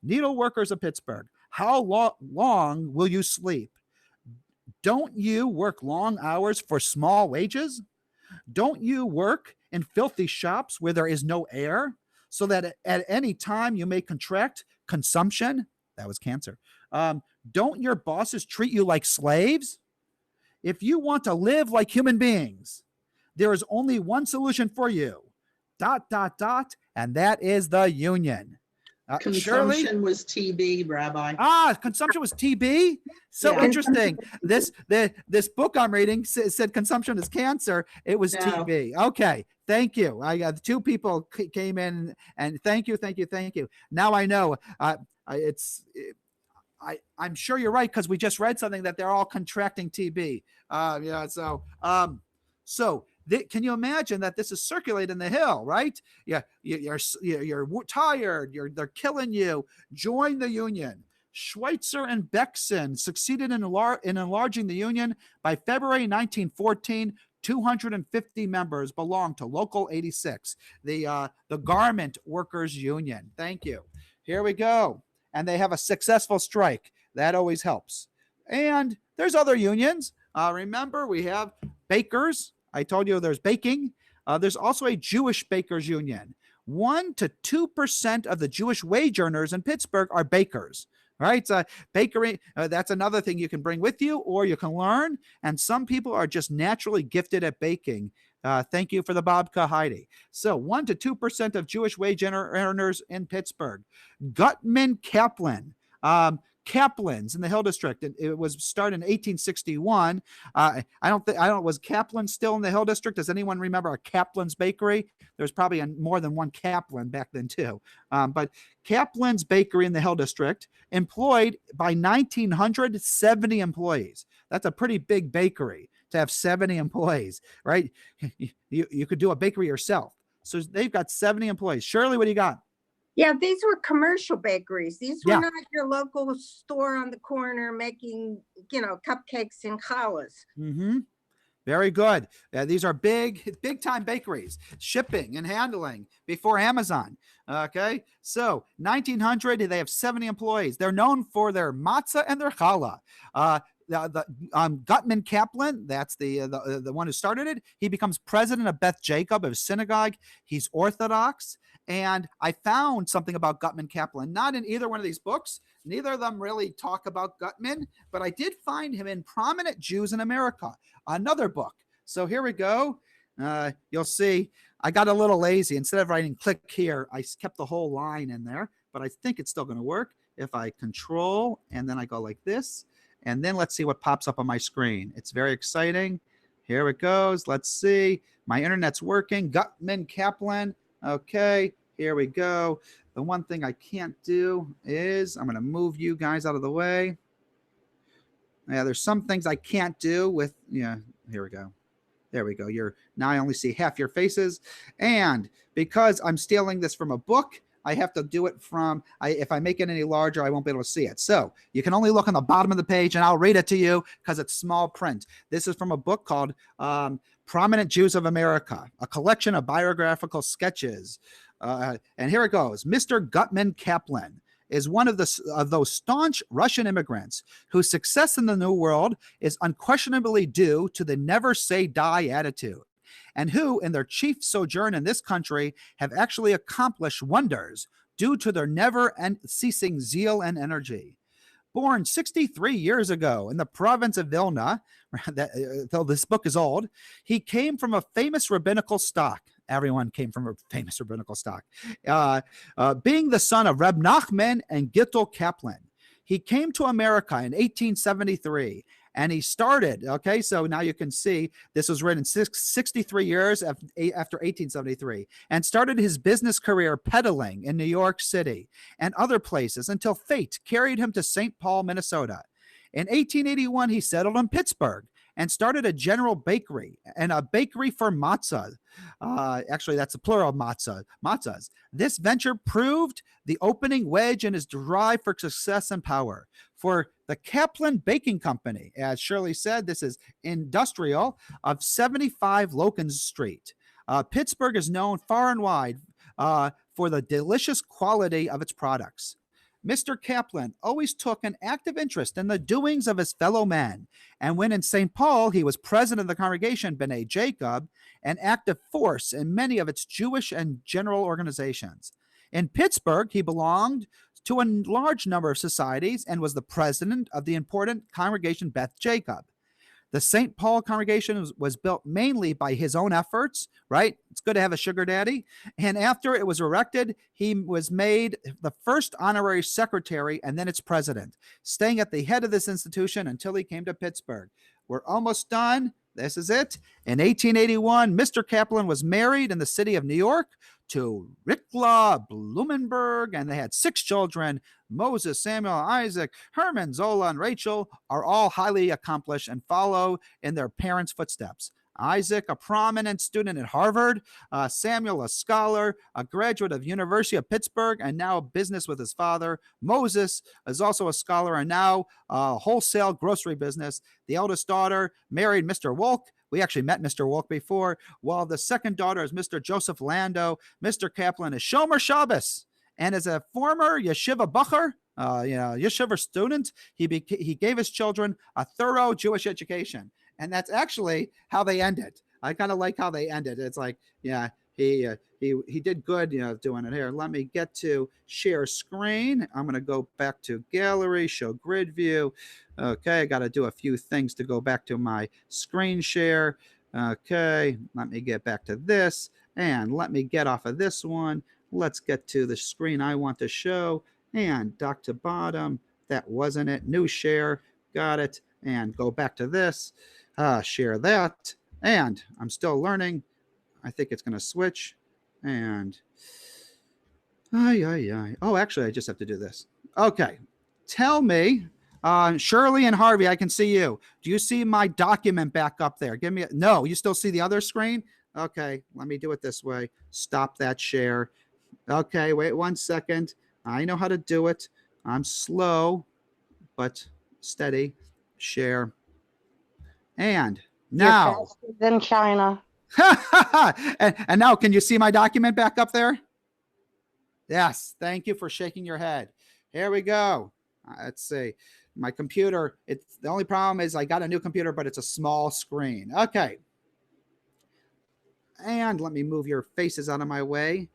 Needle workers of Pittsburgh, how long will you sleep? Don't you work long hours for small wages? Don't you work in filthy shops where there is no air, so that at any time you may contract consumption? That was cancer. Don't your bosses treat you like slaves? If you want to live like human beings, there is only one solution for you. ... And that is the union. Consumption Shirley? was TB, Rabbi. Consumption was TB. So Yeah. interesting. This book I'm reading said consumption is cancer. It was No. TB. Okay, thank you. I got 2 people came in, and thank you. Now I know. I'm sure you're right, because we just read something that they're all contracting TB. Can you imagine that this is circulated in the Hill, right? Yeah, you're tired. They're killing you. Join the union. Schweitzer and Bexon succeeded in enlarging the union. By February 1914, 250 members belonged to Local 86, the Garment Workers Union. Thank you. Here we go. And they have a successful strike. That always helps. And there's other unions. Remember, we have bakers. I told you there's baking. There's also a Jewish bakers union. 1 to 2% of the Jewish wage earners in Pittsburgh are bakers, right? Bakery, that's another thing you can bring with you or you can learn. And some people are just naturally gifted at baking. Thank you for the babka, Heidi. So 1 to 2% of Jewish wage earners in Pittsburgh. Gutman Kaplan. Kaplans in the Hill District. It was started in 1861. Was Kaplan still in the Hill District? Does anyone remember a Kaplan's Bakery? There's probably more than one Kaplan back then too. But Kaplan's Bakery in the Hill District employed by 1900 70 employees. That's a pretty big bakery to have 70 employees, right? You could do a bakery yourself. So they've got 70 employees. Shirley, what do you got? Yeah, these were commercial bakeries. These were Yeah. not your local store on the corner making, cupcakes and challahs. Mm-hmm. Very good. These are big time bakeries, shipping and handling before Amazon. Okay. So 1900, they have 70 employees. They're known for their matzah and their challah. Gutman Kaplan, that's the one who started it. He becomes president of Beth Jacob of synagogue. He's Orthodox. And I found something about Gutman Kaplan, not in either one of these books. Neither of them really talk about Gutman, but I did find him in Prominent Jews in America, another book. So here we go. You'll see I got a little lazy. Instead of writing click here, I kept the whole line in there, but I think it's still going to work. If I control and then I go like this, and then let's see what pops up on my screen. It's very exciting. Here it goes. Let's see. My internet's working. Gutman Kaplan. Okay, here we go. The one thing I can't do is I'm going to move you guys out of the way. Yeah, there's some things I can't do with, here we go. There we go. Now I only see half your faces. And because I'm stealing this from a book, I have to do it from, if I make it any larger, I won't be able to see it. So you can only look on the bottom of the page and I'll read it to you because it's small print. This is from a book called Prominent Jews of America, a collection of biographical sketches. And here it goes. Mr. Gutman Kaplan is one of those staunch Russian immigrants whose success in the New World is unquestionably due to the never say die attitude, and who in their chief sojourn in this country have actually accomplished wonders due to their never ceasing zeal and energy. Born 63 years ago in the province of Vilna, though this book is old, he came from a famous rabbinical stock. Everyone came from a famous rabbinical stock. Being the son of Reb Nachman and Gittel Kaplan. He came to America in 1873, and he started, okay, so now you can see this was written 63 years after 1873, and started his business career peddling in New York City and other places until fate carried him to St. Paul, Minnesota. In 1881, he settled in Pittsburgh and started a general bakery and a bakery for matzah. Actually, that's a plural of matzahs. This venture proved the opening wedge in his drive for success and power. For the Kaplan Baking Company, as Shirley said, this is industrial, of 75 Slaughkin Street. Pittsburgh is known far and wide for the delicious quality of its products. Mr. Kaplan always took an active interest in the doings of his fellow men, and when in St. Paul, he was president of the congregation B'nai Jacob, an active force in many of its Jewish and general organizations. In Pittsburgh, he belonged to a large number of societies and was the president of the important congregation Beth Jacob. The St. Paul congregation was built mainly by his own efforts, right? It's good to have a sugar daddy. And after it was erected, he was made the first honorary secretary and then its president, staying at the head of this institution until he came to Pittsburgh. We're almost done. This is it. In 1881, Mr. Kaplan was married in the city of New York to Rikla Blumenberg, and they had 6 children. Moses, Samuel, Isaac, Herman, Zola, and Rachel are all highly accomplished and follow in their parents' footsteps. Isaac, a prominent student at Harvard, Samuel, a scholar, a graduate of University of Pittsburgh, and now business with his father. Moses is also a scholar and now wholesale grocery business. The eldest daughter married Mr. Wolk. We actually met Mr. Wolk before, while the second daughter is Mr. Joseph Lando. Mr. Kaplan is Shomer Shabbos, and as a former yeshiva bacher, yeshiva student, he gave his children a thorough Jewish education. And that's actually how they ended. I kind of like how they ended. It's like, yeah, he did good, doing it here. Let me get to share screen. I'm going to go back to gallery, show grid view. Okay, I got to do a few things to go back to my screen share. Okay, let me get back to this, and let me get off of this one. Let's get to the screen I want to show, and dock to bottom. That wasn't it. New share, got it, and go back to this. Share that, and I'm still learning. I think it's going to switch, and oh, actually, I just have to do this. Okay, tell me, Shirley and Harvey, I can see you. Do you see my document back up there? Give me no. You still see the other screen? Okay, let me do it this way. Stop that share. Okay, wait 1 second. I know how to do it. I'm slow, but steady. Share. And now, than China. and now, can you see my document back up there? Yes. Thank you for shaking your head. Here we go. Let's see. My computer, it's the only problem is I got a new computer, but it's a small screen. Okay. And let me move your faces out of my way.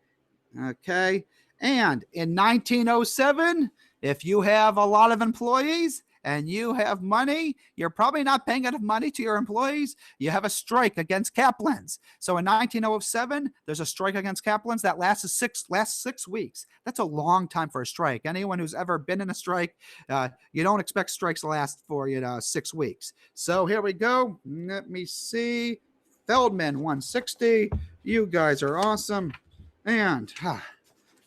Okay. And in 1907, if you have a lot of employees and you have money, you're probably not paying enough money to your employees. You have a strike against Kaplans. So in 1907, there's a strike against Kaplans that lasts 6 weeks. That's a long time for a strike. Anyone who's ever been in a strike, you don't expect strikes to last for 6 weeks. So here we go. Let me see. Feldman 160. You guys are awesome. And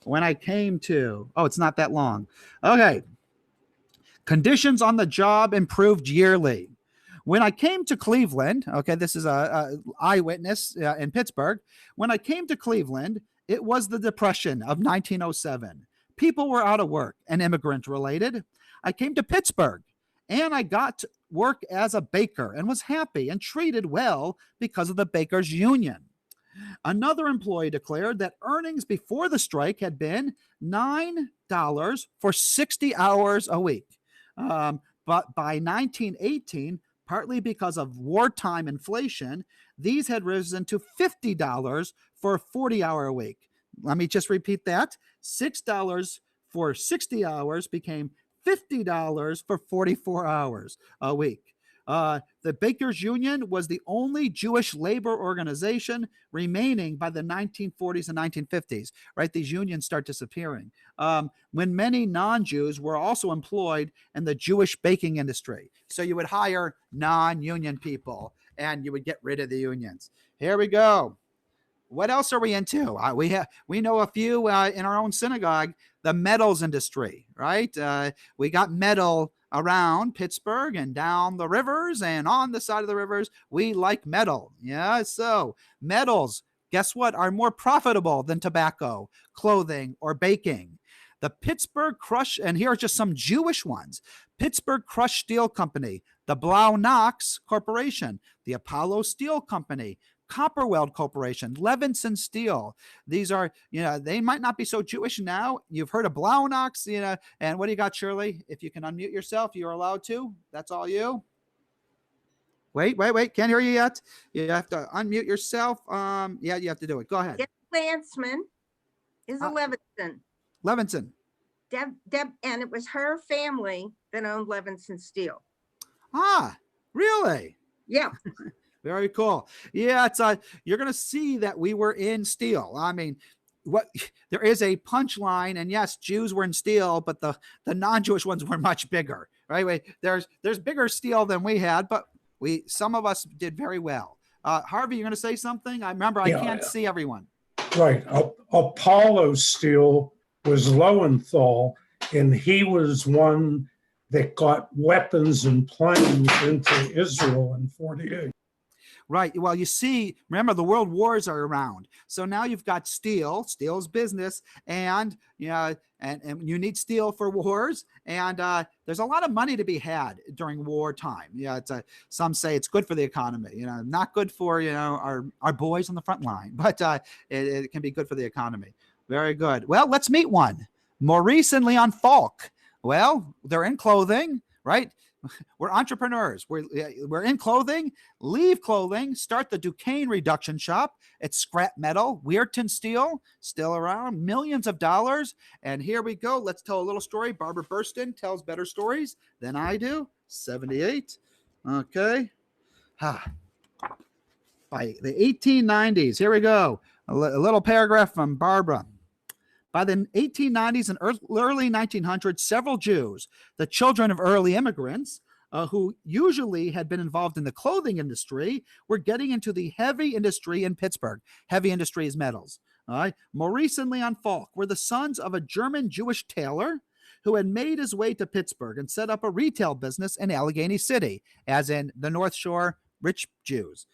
when I came to, it's not that long. Okay. Conditions on the job improved yearly. When I came to Cleveland, okay, this is a eyewitness in Pittsburgh. When I came to Cleveland, it was the Depression of 1907. People were out of work and immigrant related. I came to Pittsburgh and I got to work as a baker and was happy and treated well because of the bakers union. Another employee declared that earnings before the strike had been $9 for 60 hours a week. But by 1918, partly because of wartime inflation, these had risen to $50 for a 40-hour a week. Let me just repeat that. $6 for 60 hours became $50 for 44 hours a week. The Bakers Union was the only Jewish labor organization remaining by the 1940s and 1950s, right? These unions start disappearing. When many non-Jews were also employed in the Jewish baking industry. So you would hire non-union people and you would get rid of the unions. Here we go. What else are we into? We know a few in our own synagogue, the metals industry, right? We got metal around Pittsburgh and down the rivers and on the side of the rivers. We like metal. Yeah. So metals, guess what, are more profitable than tobacco, clothing, or baking. The Pittsburgh Crush, and here are just some Jewish ones. Pittsburgh Crush Steel Company, the Blau Knox Corporation, the Apollo Steel Company, Copperweld Corporation, Levinson Steel. These are, they might not be so Jewish now. You've heard of Blau Knox, and what do you got, Shirley? If you can unmute yourself, you're allowed to. That's all you. Wait. Can't hear you yet. You have to unmute yourself. Yeah, you have to do it. Go ahead. Deb Lansman is a Levinson. Levinson. Deb, and it was her family that owned Levinson Steel. Ah, really? Yeah. Very cool. Yeah, it's you're going to see that we were in steel. I mean, there is a punchline, and yes, Jews were in steel, but the non-Jewish ones were much bigger, right? There's bigger steel than we had, but some of us did very well. Harvey, you're going to say something? I can't see everyone. Right. Apollo Steel was Lowenthal, and he was one that got weapons and planes into Israel in 48. Right. Well, you see, remember the world wars are around. So now you've got steel. Steel's business, and and you need steel for wars. And there's a lot of money to be had during wartime. Yeah, some say it's good for the economy. Not good for our boys on the front line, but it can be good for the economy. Very good. Well, let's meet one. Maurice and Leon Falk. Well, they're in clothing, right? We're entrepreneurs. We're in clothing, leave clothing, start the Duquesne reduction shop. It's scrap metal, Weirton Steel, still around, millions of dollars. And here we go. Let's tell a little story. Barbara Burston tells better stories than I do. 78. Okay. By the 1890s, here we go. A little paragraph from Barbara. By the 1890s and early 1900s, several Jews, the children of early immigrants, who usually had been involved in the clothing industry, were getting into the heavy industry in Pittsburgh. Heavy industry is metals. All right. Maurice and Leon Falk were the sons of a German Jewish tailor who had made his way to Pittsburgh and set up a retail business in Allegheny City, as in the North Shore, rich Jews,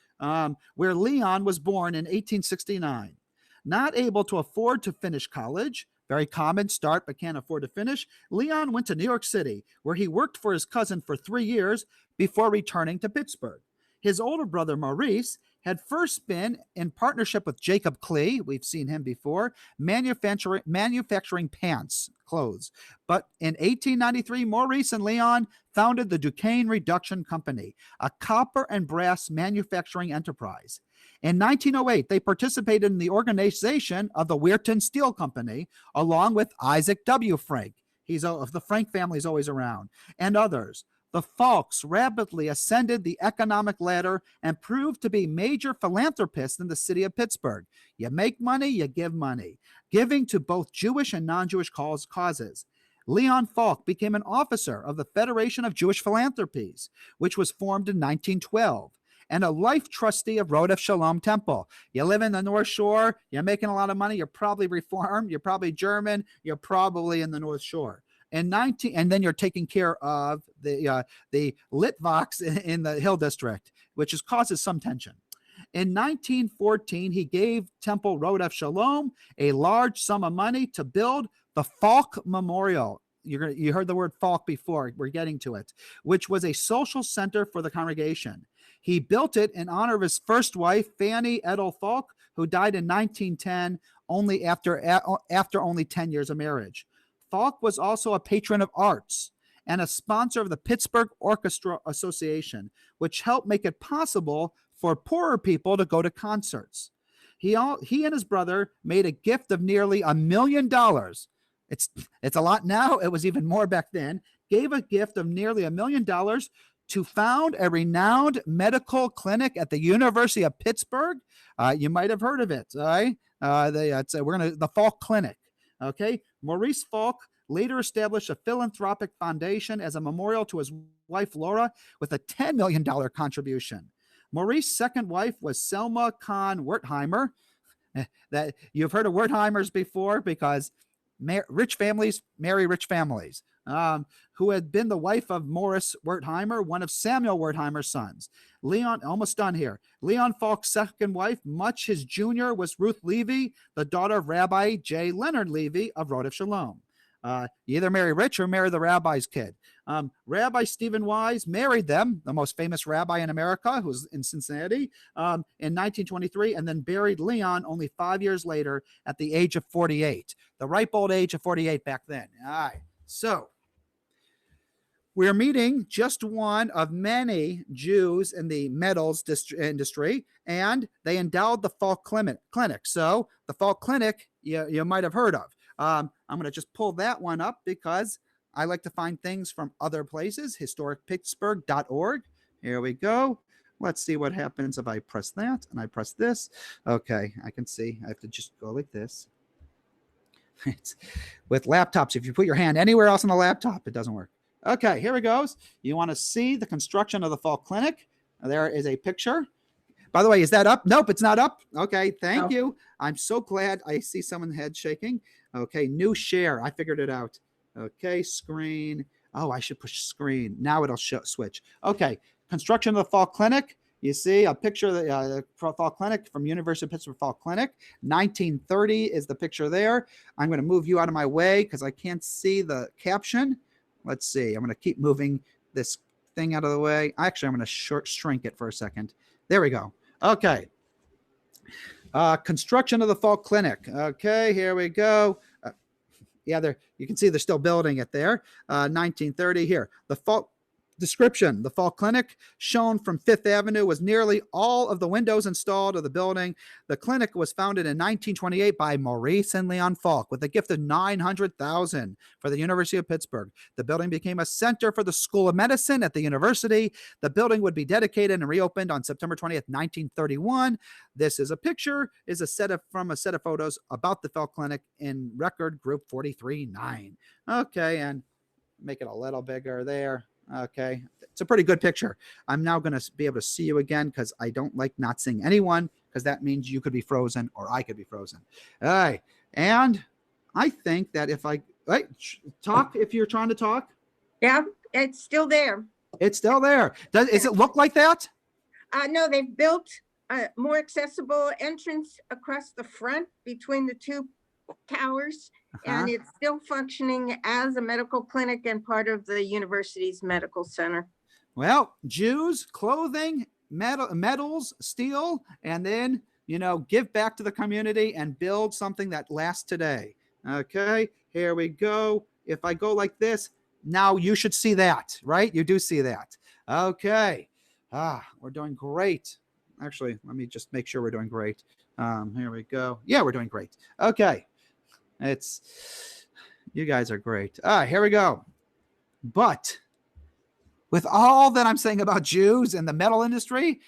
where Leon was born in 1869. Not able to afford to finish college, very common, start but can't afford to finish, Leon went to New York City, where he worked for his cousin for 3 years before returning to Pittsburgh. His older brother, Maurice, had first been in partnership with Jacob Klee. We've seen him before, manufacturing pants, clothes. But in 1893, Maurice and Leon founded the Duquesne Reduction Company, a copper and brass manufacturing enterprise. In 1908, they participated in the organization of the Weirton Steel Company, along with Isaac W. Frank. He's of the Frank family is always around, and others. The Falks rapidly ascended the economic ladder and proved to be major philanthropists in the city of Pittsburgh. You make money, you give money, giving to both Jewish and non-Jewish causes. Leon Falk became an officer of the Federation of Jewish Philanthropies, which was formed in 1912, and a life trustee of Rodef Shalom Temple. You live in the North Shore, you're making a lot of money, you're probably Reformed, you're probably German, you're probably in the North Shore. And then you're taking care of the Litvaks in the Hill District, which causes some tension. In 1914, he gave Temple Rodef Shalom a large sum of money to build the Falk Memorial. You heard the word Falk before. We're getting to it, which was a social center for the congregation. He built it in honor of his first wife, Fanny Edel Falk, who died in 1910, only after only 10 years of marriage. Falk was also a patron of arts and a sponsor of the Pittsburgh Orchestra Association, which helped make it possible for poorer people to go to concerts. He and his brother made a gift of nearly $1 million. It's a lot now. It was even more back then. Gave a gift of nearly $1 million to found a renowned medical clinic at the University of Pittsburgh. You might have heard of it. Right? The Falk Clinic. Okay, Maurice Falk later established a philanthropic foundation as a memorial to his wife Laura with a $10 million contribution. Maurice's second wife was Selma Kahn Wertheimer. That you've heard of Wertheimers before because rich families marry rich families. Who had been the wife of Morris Wertheimer, one of Samuel Wertheimer's sons. Leon, almost done here. Leon Falk's second wife, much his junior, was Ruth Levy, the daughter of Rabbi J. Leonard Levy of Rodef Shalom. You either marry rich or marry the rabbi's kid. Rabbi Stephen Wise married them, the most famous rabbi in America, who's in Cincinnati, in 1923, and then buried Leon only 5 years later at the age of 48. The ripe old age of 48 back then. All right. So we're meeting just one of many Jews in the metals industry, and they endowed the Falk Clinic. So the Falk Clinic, you might have heard of. I'm going to just pull that one up because I like to find things from other places, historicpittsburgh.org. Here we go. Let's see what happens if I press that and I press this. Okay, I can see. I have to just go like this. With laptops, if you put your hand anywhere else on the laptop, it doesn't work. Okay, here it goes. You want to see the construction of the Falk Clinic. There is a picture. By the way, is that up? Nope, it's not up. Okay, thank you. I'm so glad I see someone's head shaking. Okay, new share. I figured it out. Okay, screen. Oh, I should push screen. Now it'll switch. Okay, construction of the Falk Clinic. You see a picture of the Falk Clinic from University of Pittsburgh Falk Clinic. 1930 is the picture there. I'm going to move you out of my way because I can't see the caption. Let's see. I'm going to keep moving this thing out of the way. Actually, I'm going to shrink it for a second. There we go. Okay. Construction of the Falk Clinic. Okay, here we go. Yeah, you can see they're still building it there. 1930 here. The Falk description. The Falk Clinic, shown from Fifth Avenue, was nearly all of the windows installed of the building. The clinic was founded in 1928 by Maurice and Leon Falk with a gift of $900,000 for the University of Pittsburgh. The building became a center for the School of Medicine at the university. The building would be dedicated and reopened on September 20th, 1931. This is a picture, from a set of photos about the Falk Clinic in record group 43-9. Okay, and make it a little bigger there. Okay, it's a pretty good picture. I'm now going to be able to see you again because I don't like not seeing anyone because that means you could be frozen or I could be frozen. All right, and I think that if I talk, if you're trying to talk. Yeah, it's still there. It's still there. Does it look like that? No, they've built a more accessible entrance across the front between the two towers, and it's still functioning as a medical clinic and part of the university's medical center. Well, Jews, clothing, metals, steel, and then, give back to the community and build something that lasts today. Okay, here we go. If I go like this, now you should see that, right? You do see that. Okay. We're doing great. Actually, let me just make sure we're doing great. Here we go. Yeah, we're doing great. Okay. You guys are great. Here we go. But with all that I'm saying about Jews and the metal industry,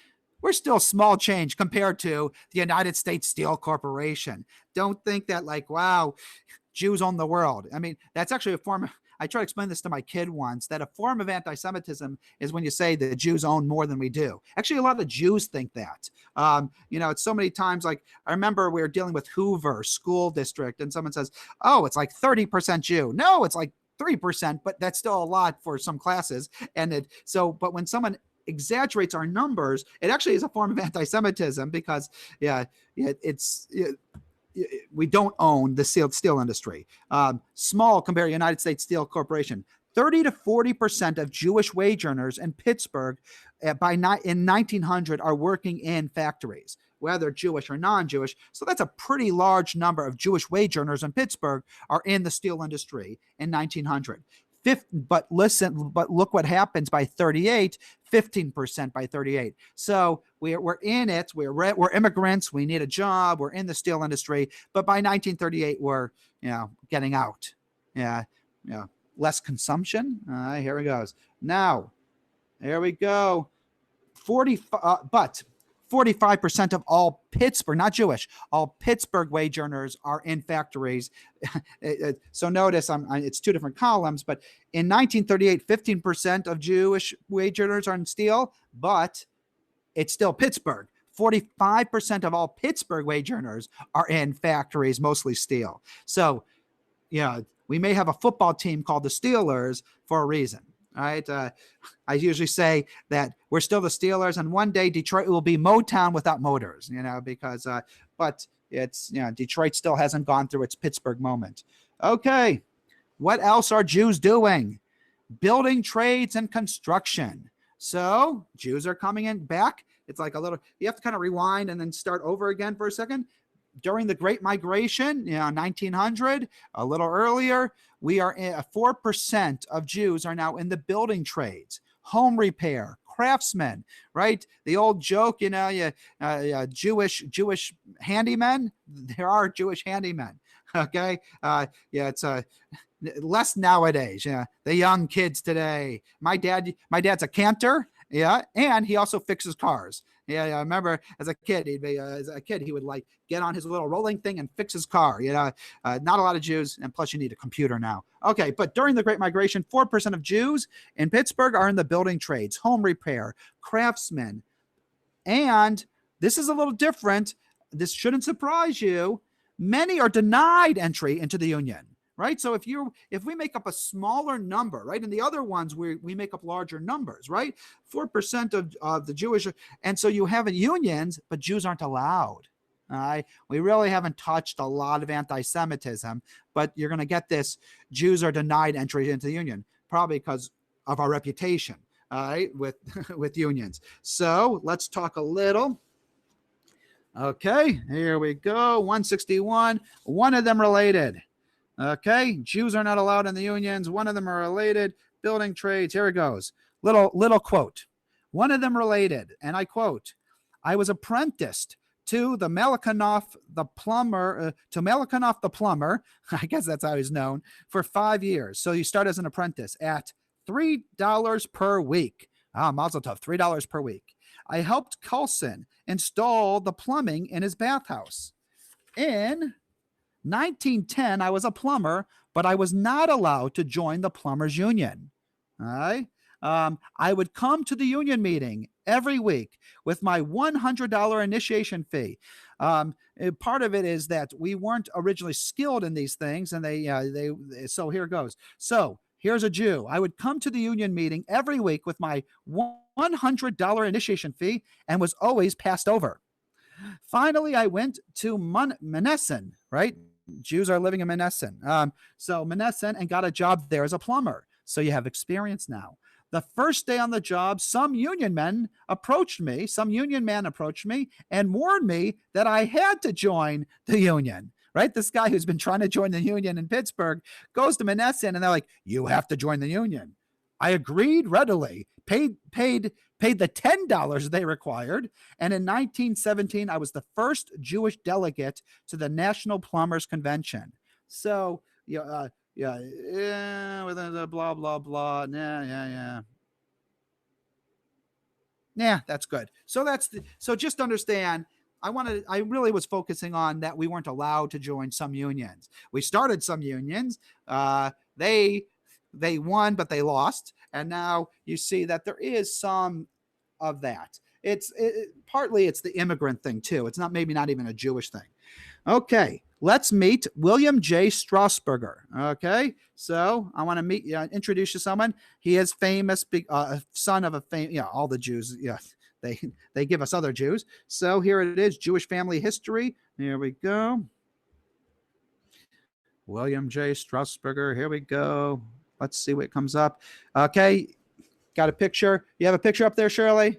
we're still small change compared to the United States Steel Corporation. Don't think that wow, Jews own the world. I mean, that's actually a form of, I try to explain this to my kid once, that a form of anti-Semitism is when you say the Jews own more than we do. Actually, a lot of Jews think that. It's so many times, I remember we were dealing with Hoover School District, and someone says, oh, it's 30% Jew. No, it's 3%, but that's still a lot for some classes. But when someone exaggerates our numbers, it actually is a form of anti-Semitism because, we don't own the steel industry. Small compared to United States Steel Corporation. 30 to 40% of Jewish wage earners in Pittsburgh in 1900 are working in factories, whether Jewish or non-Jewish. So that's a pretty large number of Jewish wage earners in Pittsburgh are in the steel industry in 1900. But look what happens by 38, 15% by 38. So we're in it. We're immigrants. We need a job. We're in the steel industry. But by 1938, we're, getting out. Less consumption. Here it goes. Now, here we go. 45% of all Pittsburgh, not Jewish, all Pittsburgh wage earners are in factories. So notice it's two different columns, but in 1938, 15% of Jewish wage earners are in steel, but it's still Pittsburgh. 45% of all Pittsburgh wage earners are in factories, mostly steel. So, we may have a football team called the Steelers for a reason. Right. I usually say that we're still the Steelers, and one day Detroit will be Motown without motors, because, but it's, Detroit still hasn't gone through its Pittsburgh moment. Okay. What else are Jews doing? Building trades and construction. So Jews are coming in back. It's you have to kind of rewind and then start over again for a second. During the Great Migration, 1900, a little earlier, we are 4% of Jews are now in the building trades, home repair, craftsmen, right? The old joke, Jewish handymen. There are Jewish handymen. Okay, it's less nowadays. The young kids today. My dad's a cantor. And he also fixes cars. I remember as a kid, he would get on his little rolling thing and fix his car. Not a lot of Jews, and plus you need a computer now. Okay, but during the Great Migration, 4% of Jews in Pittsburgh are in the building trades, home repair, craftsmen. And this is a little different. This shouldn't surprise you. Many are denied entry into the union. Right. So if we make up a smaller number, right, and the other ones we make up larger numbers, right? 4% of the Jewish, and so you have unions, but Jews aren't allowed. We really haven't touched a lot of anti-Semitism, but you're going to get this. Jews are denied entry into the union, probably because of our reputation, with unions. So let's talk a little. Okay, here we go. 161. One of them related. Okay, Jews are not allowed in the unions. One of them are related. Building trades. Here it goes. Little quote. One of them related, and I quote, I was apprenticed to the Melikanoff the plumber, I guess that's how he's known, for 5 years. So you start as an apprentice at $3 per week. Mazel tov, $3 per week. I helped Coulson install the plumbing in his bathhouse. In 1910, I was a plumber, but I was not allowed to join the plumbers union. All right. I would come to the union meeting every week with my $100 initiation fee. Part of it is that we weren't originally skilled in these things, and so here it goes. So here's a Jew. I would come to the union meeting every week with my $100 initiation fee and was always passed over. Finally, I went to Monessen, right? Jews are living in Monessen. So Monessen, and got a job there as a plumber. So you have experience now. The first day on the job, some union man approached me and warned me that I had to join the union. Right? This guy who's been trying to join the union in Pittsburgh goes to Menneson and they're like, you have to join the union. I agreed readily, paid the $10 they required. And in 1917, I was the first Jewish delegate to the National Plumbers Convention. So, with the blah, blah, blah. Yeah, that's good. So just understand, I really was focusing on that we weren't allowed to join some unions. We started some unions. They won, but they lost. And now you see that there is some of that. Partly it's the immigrant thing too. It's maybe not even a Jewish thing. Okay, let's meet William J Strasberger. Okay, so I want to introduce you to someone. He is famous, son of all the Jews. Yeah, they give us other Jews. So here it is, Jewish family history. Here we go. William J Strasberger. Here we go. Let's see what comes up. Okay, got a picture. You have a picture up there, Shirley?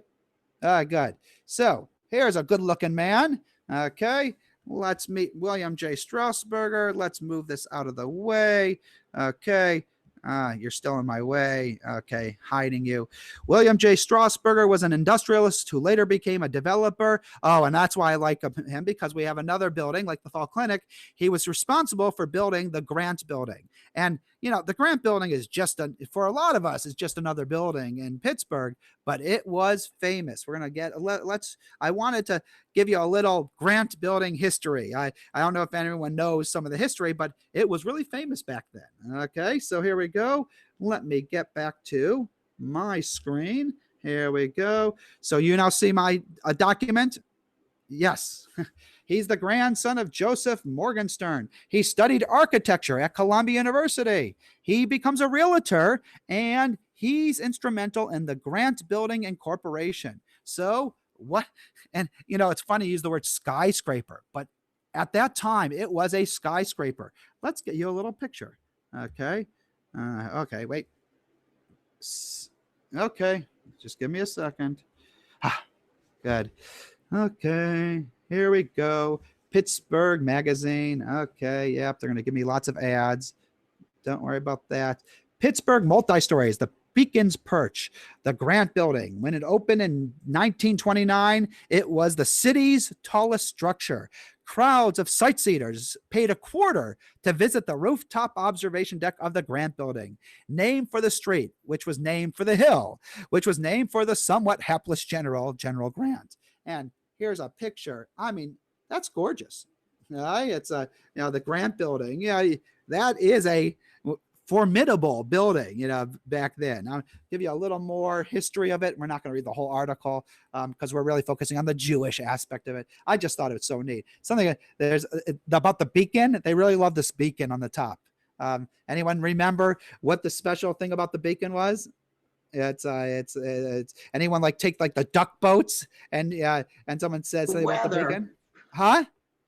Good. So here's a good-looking man. Okay, let's meet William J Strasberger. Let's move this out of the way. Okay. You're still in my way. Okay, hiding you. William J Strasberger was an industrialist who later became a developer. Oh, and that's why I like him, because we have another building like the Fall Clinic. He was responsible for building the Grant building. And, the Grant building is for a lot of us, is just another building in Pittsburgh, but it was famous. We're going to I wanted to give you a little Grant building history. I don't know if anyone knows some of the history, but it was really famous back then. Okay, so here we go. Let me get back to my screen. Here we go. So you now see my document. Yes. He's the grandson of Joseph Morgenstern. He studied architecture at Columbia University. He becomes a realtor, and he's instrumental in the Grant Building Incorporation. So what? And, it's funny to use the word skyscraper, but at that time, it was a skyscraper. Let's get you a little picture. Okay. Okay, wait. Okay, just give me a second. Good. Okay, here we go. Pittsburgh Magazine. Okay, yep, they're going to give me lots of ads. Don't worry about that. Pittsburgh Multi-Stories, the Beacon's Perch, the Grant Building. When it opened in 1929, it was the city's tallest structure. Crowds of sightseers paid $0.25 to visit the rooftop observation deck of the Grant Building, named for the street, which was named for the hill, which was named for the somewhat hapless General Grant. And here's a picture. I mean, that's gorgeous. It's the Grant Building. That is a formidable building, back then. I'll give you a little more history of it. We're not going to read the whole article because we're really focusing on the Jewish aspect of it. I just thought it was so neat. Something about the beacon. They really love this beacon on the top. Anyone remember what the special thing about the beacon was? It's anyone take the duck boats and someone says something about the beacon? Huh?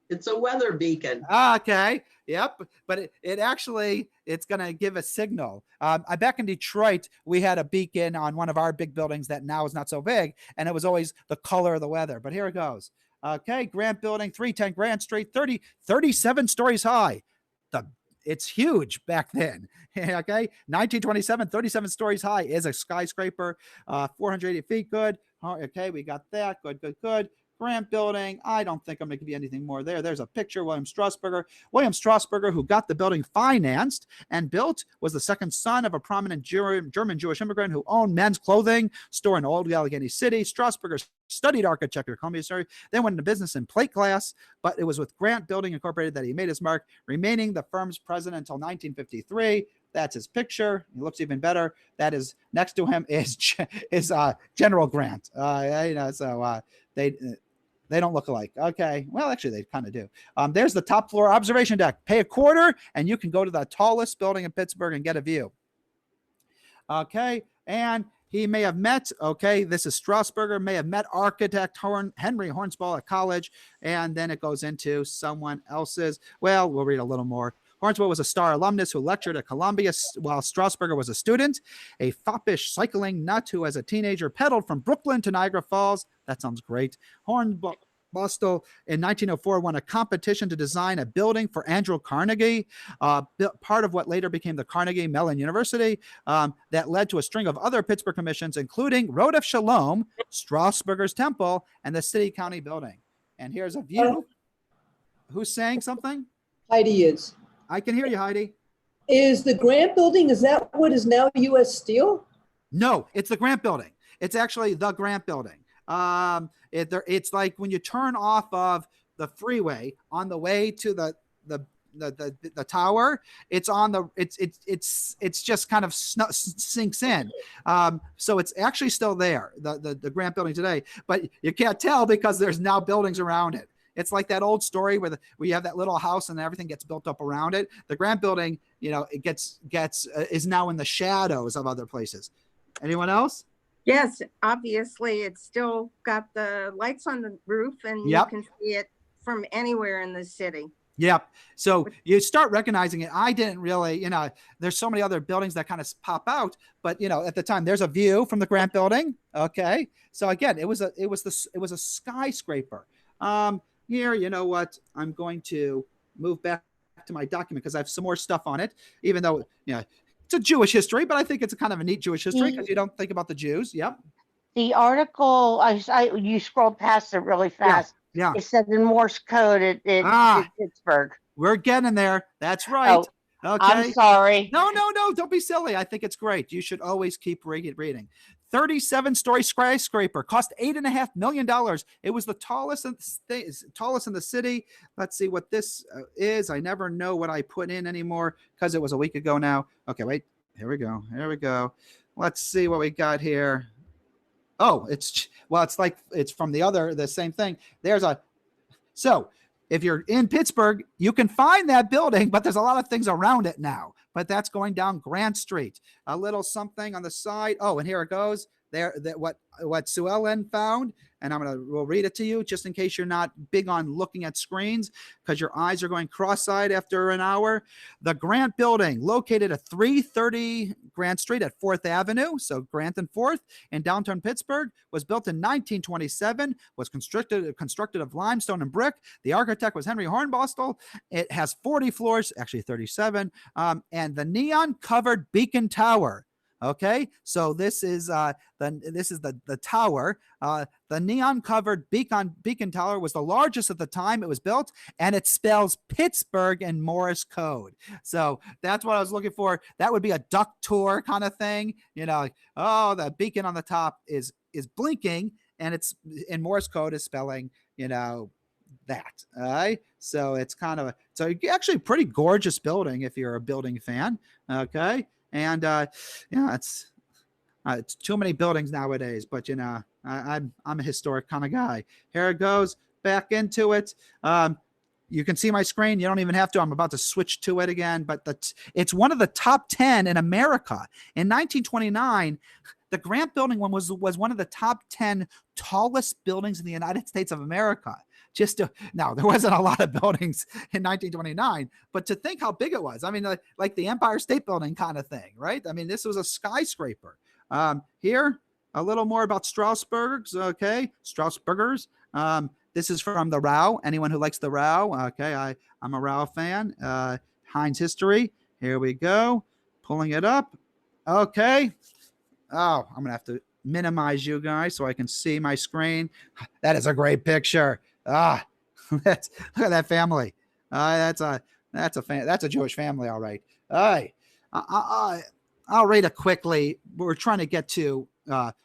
It's a weather beacon. Okay. Yep. But it's going to give a signal. Back in Detroit, we had a beacon on one of our big buildings that now is not so big, and it was always the color of the weather. But here it goes. Okay. Grant Building, 310 Grant Street, 37 stories high. It's huge back then. Okay. 1927, 37 stories high is a skyscraper, 480 feet. Good. Okay. We got that. Good. Grant Building. I don't think I'm going to give you anything more there. There's a picture. William Strasberger, who got the building financed and built, was the second son of a prominent German Jewish immigrant who owned men's clothing store in Old Allegheny City. Strasberger studied architecture at Columbia University, then went into business in plate glass, but it was with Grant Building Incorporated that he made his mark, remaining the firm's president until 1953. That's his picture. He looks even better. That is next to him is General Grant. They don't look alike. Okay. Well, actually, they kind of do. There's the top floor observation deck. Pay $0.25 and you can go to the tallest building in Pittsburgh and get a view. Okay. And he may have met, this is Strasberger, may have met architect Henry Hornsball at college. And then it goes into someone else's. Well, we'll read a little more. Hornswell was a star alumnus who lectured at Columbia while Strasberger was a student. A foppish cycling nut who, as a teenager, pedaled from Brooklyn to Niagara Falls. That sounds great. Hornbostel in 1904 won a competition to design a building for Andrew Carnegie, part of what later became the Carnegie Mellon University, that led to a string of other Pittsburgh commissions, including Road of Shalom, Strasburger's Temple, and the City County Building. And here's a view. Who's saying something? Heidi is. I can hear you, Heidi. Is the Grant Building, is that what is now U.S. Steel? No, it's the Grant Building. It's actually the Grant Building. It's like when you turn off of the freeway on the way to the tower, it's on the it's just kind of sinks in. So it's actually still there, the Grant Building today, but you can't tell because there's now buildings around it. It's like that old story where you have that little house and everything gets built up around it. The Grant Building, it gets is now in the shadows of other places. Anyone else? Yes, obviously, it's still got the lights on the roof, and you can see it from anywhere in the city. Yep. So you start recognizing it. I didn't really, there's so many other buildings that kind of pop out, but at the time there's a view from the Grant Building. Okay. So again, it was a skyscraper. Here, you know what? I'm going to move back to my document because I have some more stuff on it, even though, it's a Jewish history, but I think it's a kind of a neat Jewish history because you don't think about the Jews. Yep. The article, you scrolled past it really fast. Yeah. It said in Morse code it's Pittsburgh. We're getting there. That's right. Oh, okay. I'm sorry. No. Don't be silly. I think it's great. You should always keep reading. 37-story skyscraper cost $8.5 million. It was the tallest in the city. Let's see what this is. I never know what I put in anymore because it was a week ago now. Okay, wait. Here we go. Let's see what we got here. Oh, it's from the same thing. So if you're in Pittsburgh, you can find that building, but there's a lot of things around it now. But that's going down Grant Street. A little something on the side. Oh, and here it goes. What Sue Ellen found, and we'll read it to you just in case you're not big on looking at screens because your eyes are going cross-eyed after an hour. The Grant Building, located at 330 Grant Street at 4th Avenue, so Grant and 4th in downtown Pittsburgh, was built in 1927, was constructed of limestone and brick. The architect was Henry Hornbostel. It has 40 floors, actually 37, and the neon-covered beacon tower. Okay, so this is the tower. The neon-covered beacon tower was the largest at the time it was built, and it spells Pittsburgh in Morse code. So that's what I was looking for. That would be a duck tour kind of thing. The beacon on the top is blinking, and it's in Morse code is spelling, that. All right. So it's actually a pretty gorgeous building if you're a building fan. Okay. And it's too many buildings nowadays, but I'm a historic kind of guy. Here it goes back into it. You can see my screen. You don't even have to. I'm about to switch to it again, but it's one of the top 10 in America. In 1929, the Grant Building was one of the top 10 tallest buildings in the United States of America. Now, there wasn't a lot of buildings in 1929, but to think how big it was. I mean, like the Empire State Building kind of thing, right? I mean, this was a skyscraper. Here, a little more about Strasburgers. Okay, Strasburgers. This is from the Row. Anyone who likes the Row. Okay, I'm a Row fan. Heinz History. Here we go. Pulling it up. Okay. Oh, I'm going to have to minimize you guys so I can see my screen. That is a great picture. Look at that family. That's a Jewish family, all right. All right. I'll read it quickly. We're trying to get to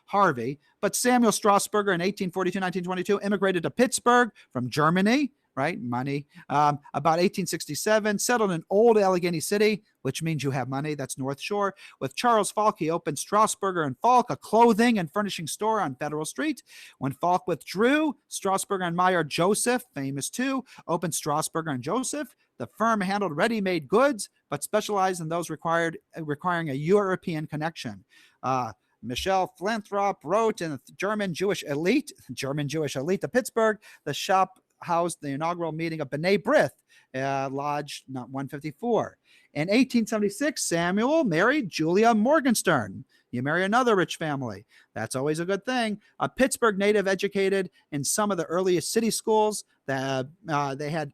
Harvey, but Samuel Strasberger in 1842-1922 immigrated to Pittsburgh from Germany. Right, money. About 1867, settled in Old Allegheny City, which means you have money. That's North Shore. With Charles Falk, he opened Strasberger and Falk, a clothing and furnishing store on Federal Street. When Falk withdrew, Strasberger and Meyer Joseph, famous too, opened Strasberger and Joseph. The firm handled ready-made goods, but specialized in those requiring a European connection. Michel Flantrop wrote in the German Jewish elite to Pittsburgh. The shop housed the inaugural meeting of B'nai B'rith, Lodge 154. In 1876, Samuel married Julia Morgenstern. You marry another rich family. That's always a good thing. A Pittsburgh native, educated in some of the earliest city schools. They had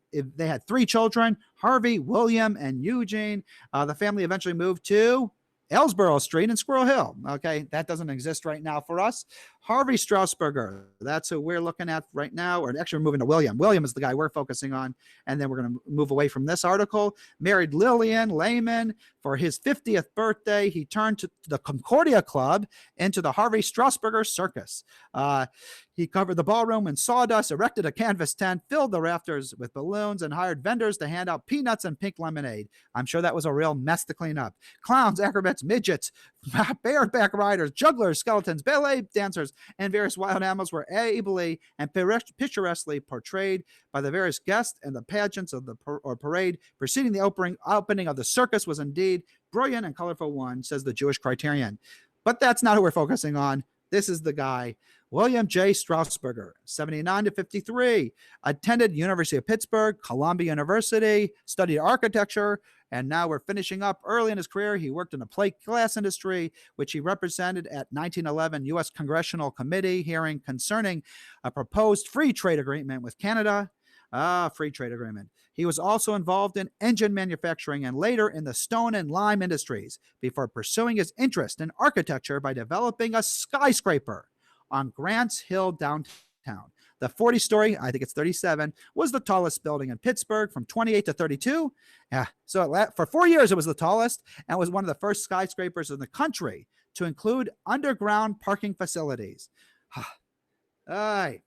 3 children, Harvey, William, and Eugene. The family eventually moved to Ellsborough Street in Squirrel Hill. Okay, that doesn't exist right now for us. Harvey Strasberger, that's who we're looking at right now, or actually we're moving to William. William is the guy we're focusing on, and then we're going to move away from this article. Married Lillian Lehman. For his 50th birthday, he turned to the Concordia Club into the Harvey Strasberger Circus. He covered the ballroom in sawdust, erected a canvas tent, filled the rafters with balloons, and hired vendors to hand out peanuts and pink lemonade. I'm sure that was a real mess to clean up. Clowns, acrobats, midgets, bareback riders, jugglers, skeletons, ballet dancers, and various wild animals were ably and picturesquely portrayed by the various guests, and the pageants of the parade preceding the opening of the circus was indeed brilliant and colorful one, says the Jewish Criterion. But that's not who we're focusing on. This is the guy, William J. Straussberger, 79 to 53, attended University of Pittsburgh, Columbia University, studied architecture, and now we're finishing up. Early in his career, he worked in the plate glass industry, which he represented at 1911 U.S. Congressional Committee hearing concerning a proposed free trade agreement with Canada. Free trade agreement. He was also involved in engine manufacturing and later in the stone and lime industries before pursuing his interest in architecture by developing a skyscraper on Grants Hill downtown. The 40-story, I think it's 37, was the tallest building in Pittsburgh from 28 to 32. So for 4 years, it was the tallest and was one of the first skyscrapers in the country to include underground parking facilities. All right.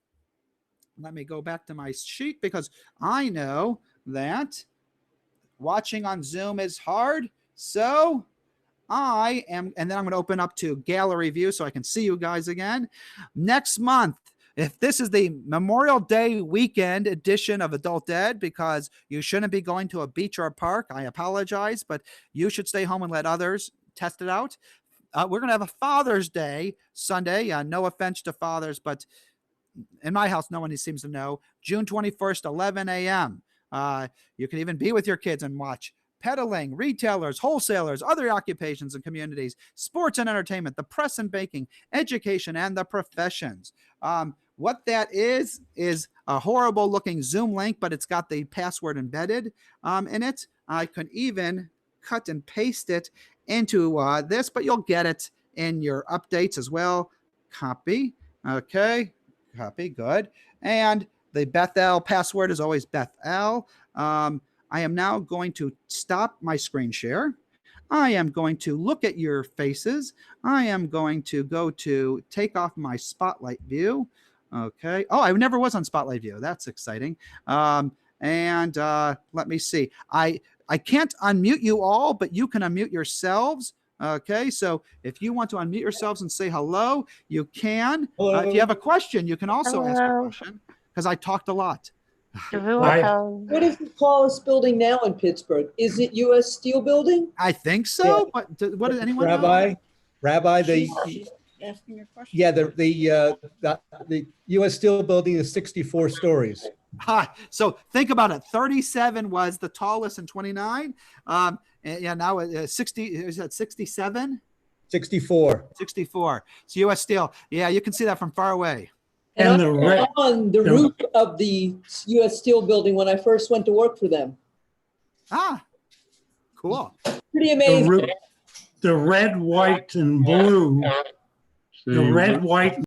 Let me go back to my sheet because I know that watching on Zoom is hard. So I am, and then I'm going to open up to gallery view so I can see you guys again. Next month, if this is the Memorial Day weekend edition of Adult Ed, because you shouldn't be going to a beach or a park, I apologize, but you should stay home and let others test it out. We're going to have a Father's Day Sunday. No offense to fathers, but in my house, no one seems to know. June 21st, 11 a.m. You can even be with your kids and watch peddling, retailers, wholesalers, other occupations and communities, sports and entertainment, the press and banking, education, and the professions. What that is a horrible looking Zoom link, but it's got the password embedded in it. I could even cut and paste it into this, but you'll get it in your updates as well. Copy. Okay. Copy. Good. And the Bethel password is always Bethel. I am now going to stop my screen share. I am going to look at your faces. I am going to go to take off my spotlight view. Okay. Oh, I never was on spotlight view. That's exciting. Let me see. I can't unmute you all, but you can unmute yourselves. Okay, so if you want to unmute yourselves and say hello, you can. If you have a question, you can also ask a question because I talked a lot. What is the tallest building now in Pittsburgh? Is it U.S. Steel Building? I think so. Yeah. But what does anyone know? Rabbi, She's asking your question. yeah, the U.S. Steel Building is 64 stories. So think about it. 37 was the tallest in 29. Yeah, now it's 60. Is that 67? 64. 64. So U.S. Steel. Yeah, you can see that from far away. And I was on the roof of the U.S. Steel Building when I first went to work for them. Cool. Pretty amazing. the red, white, and blue. The red, white,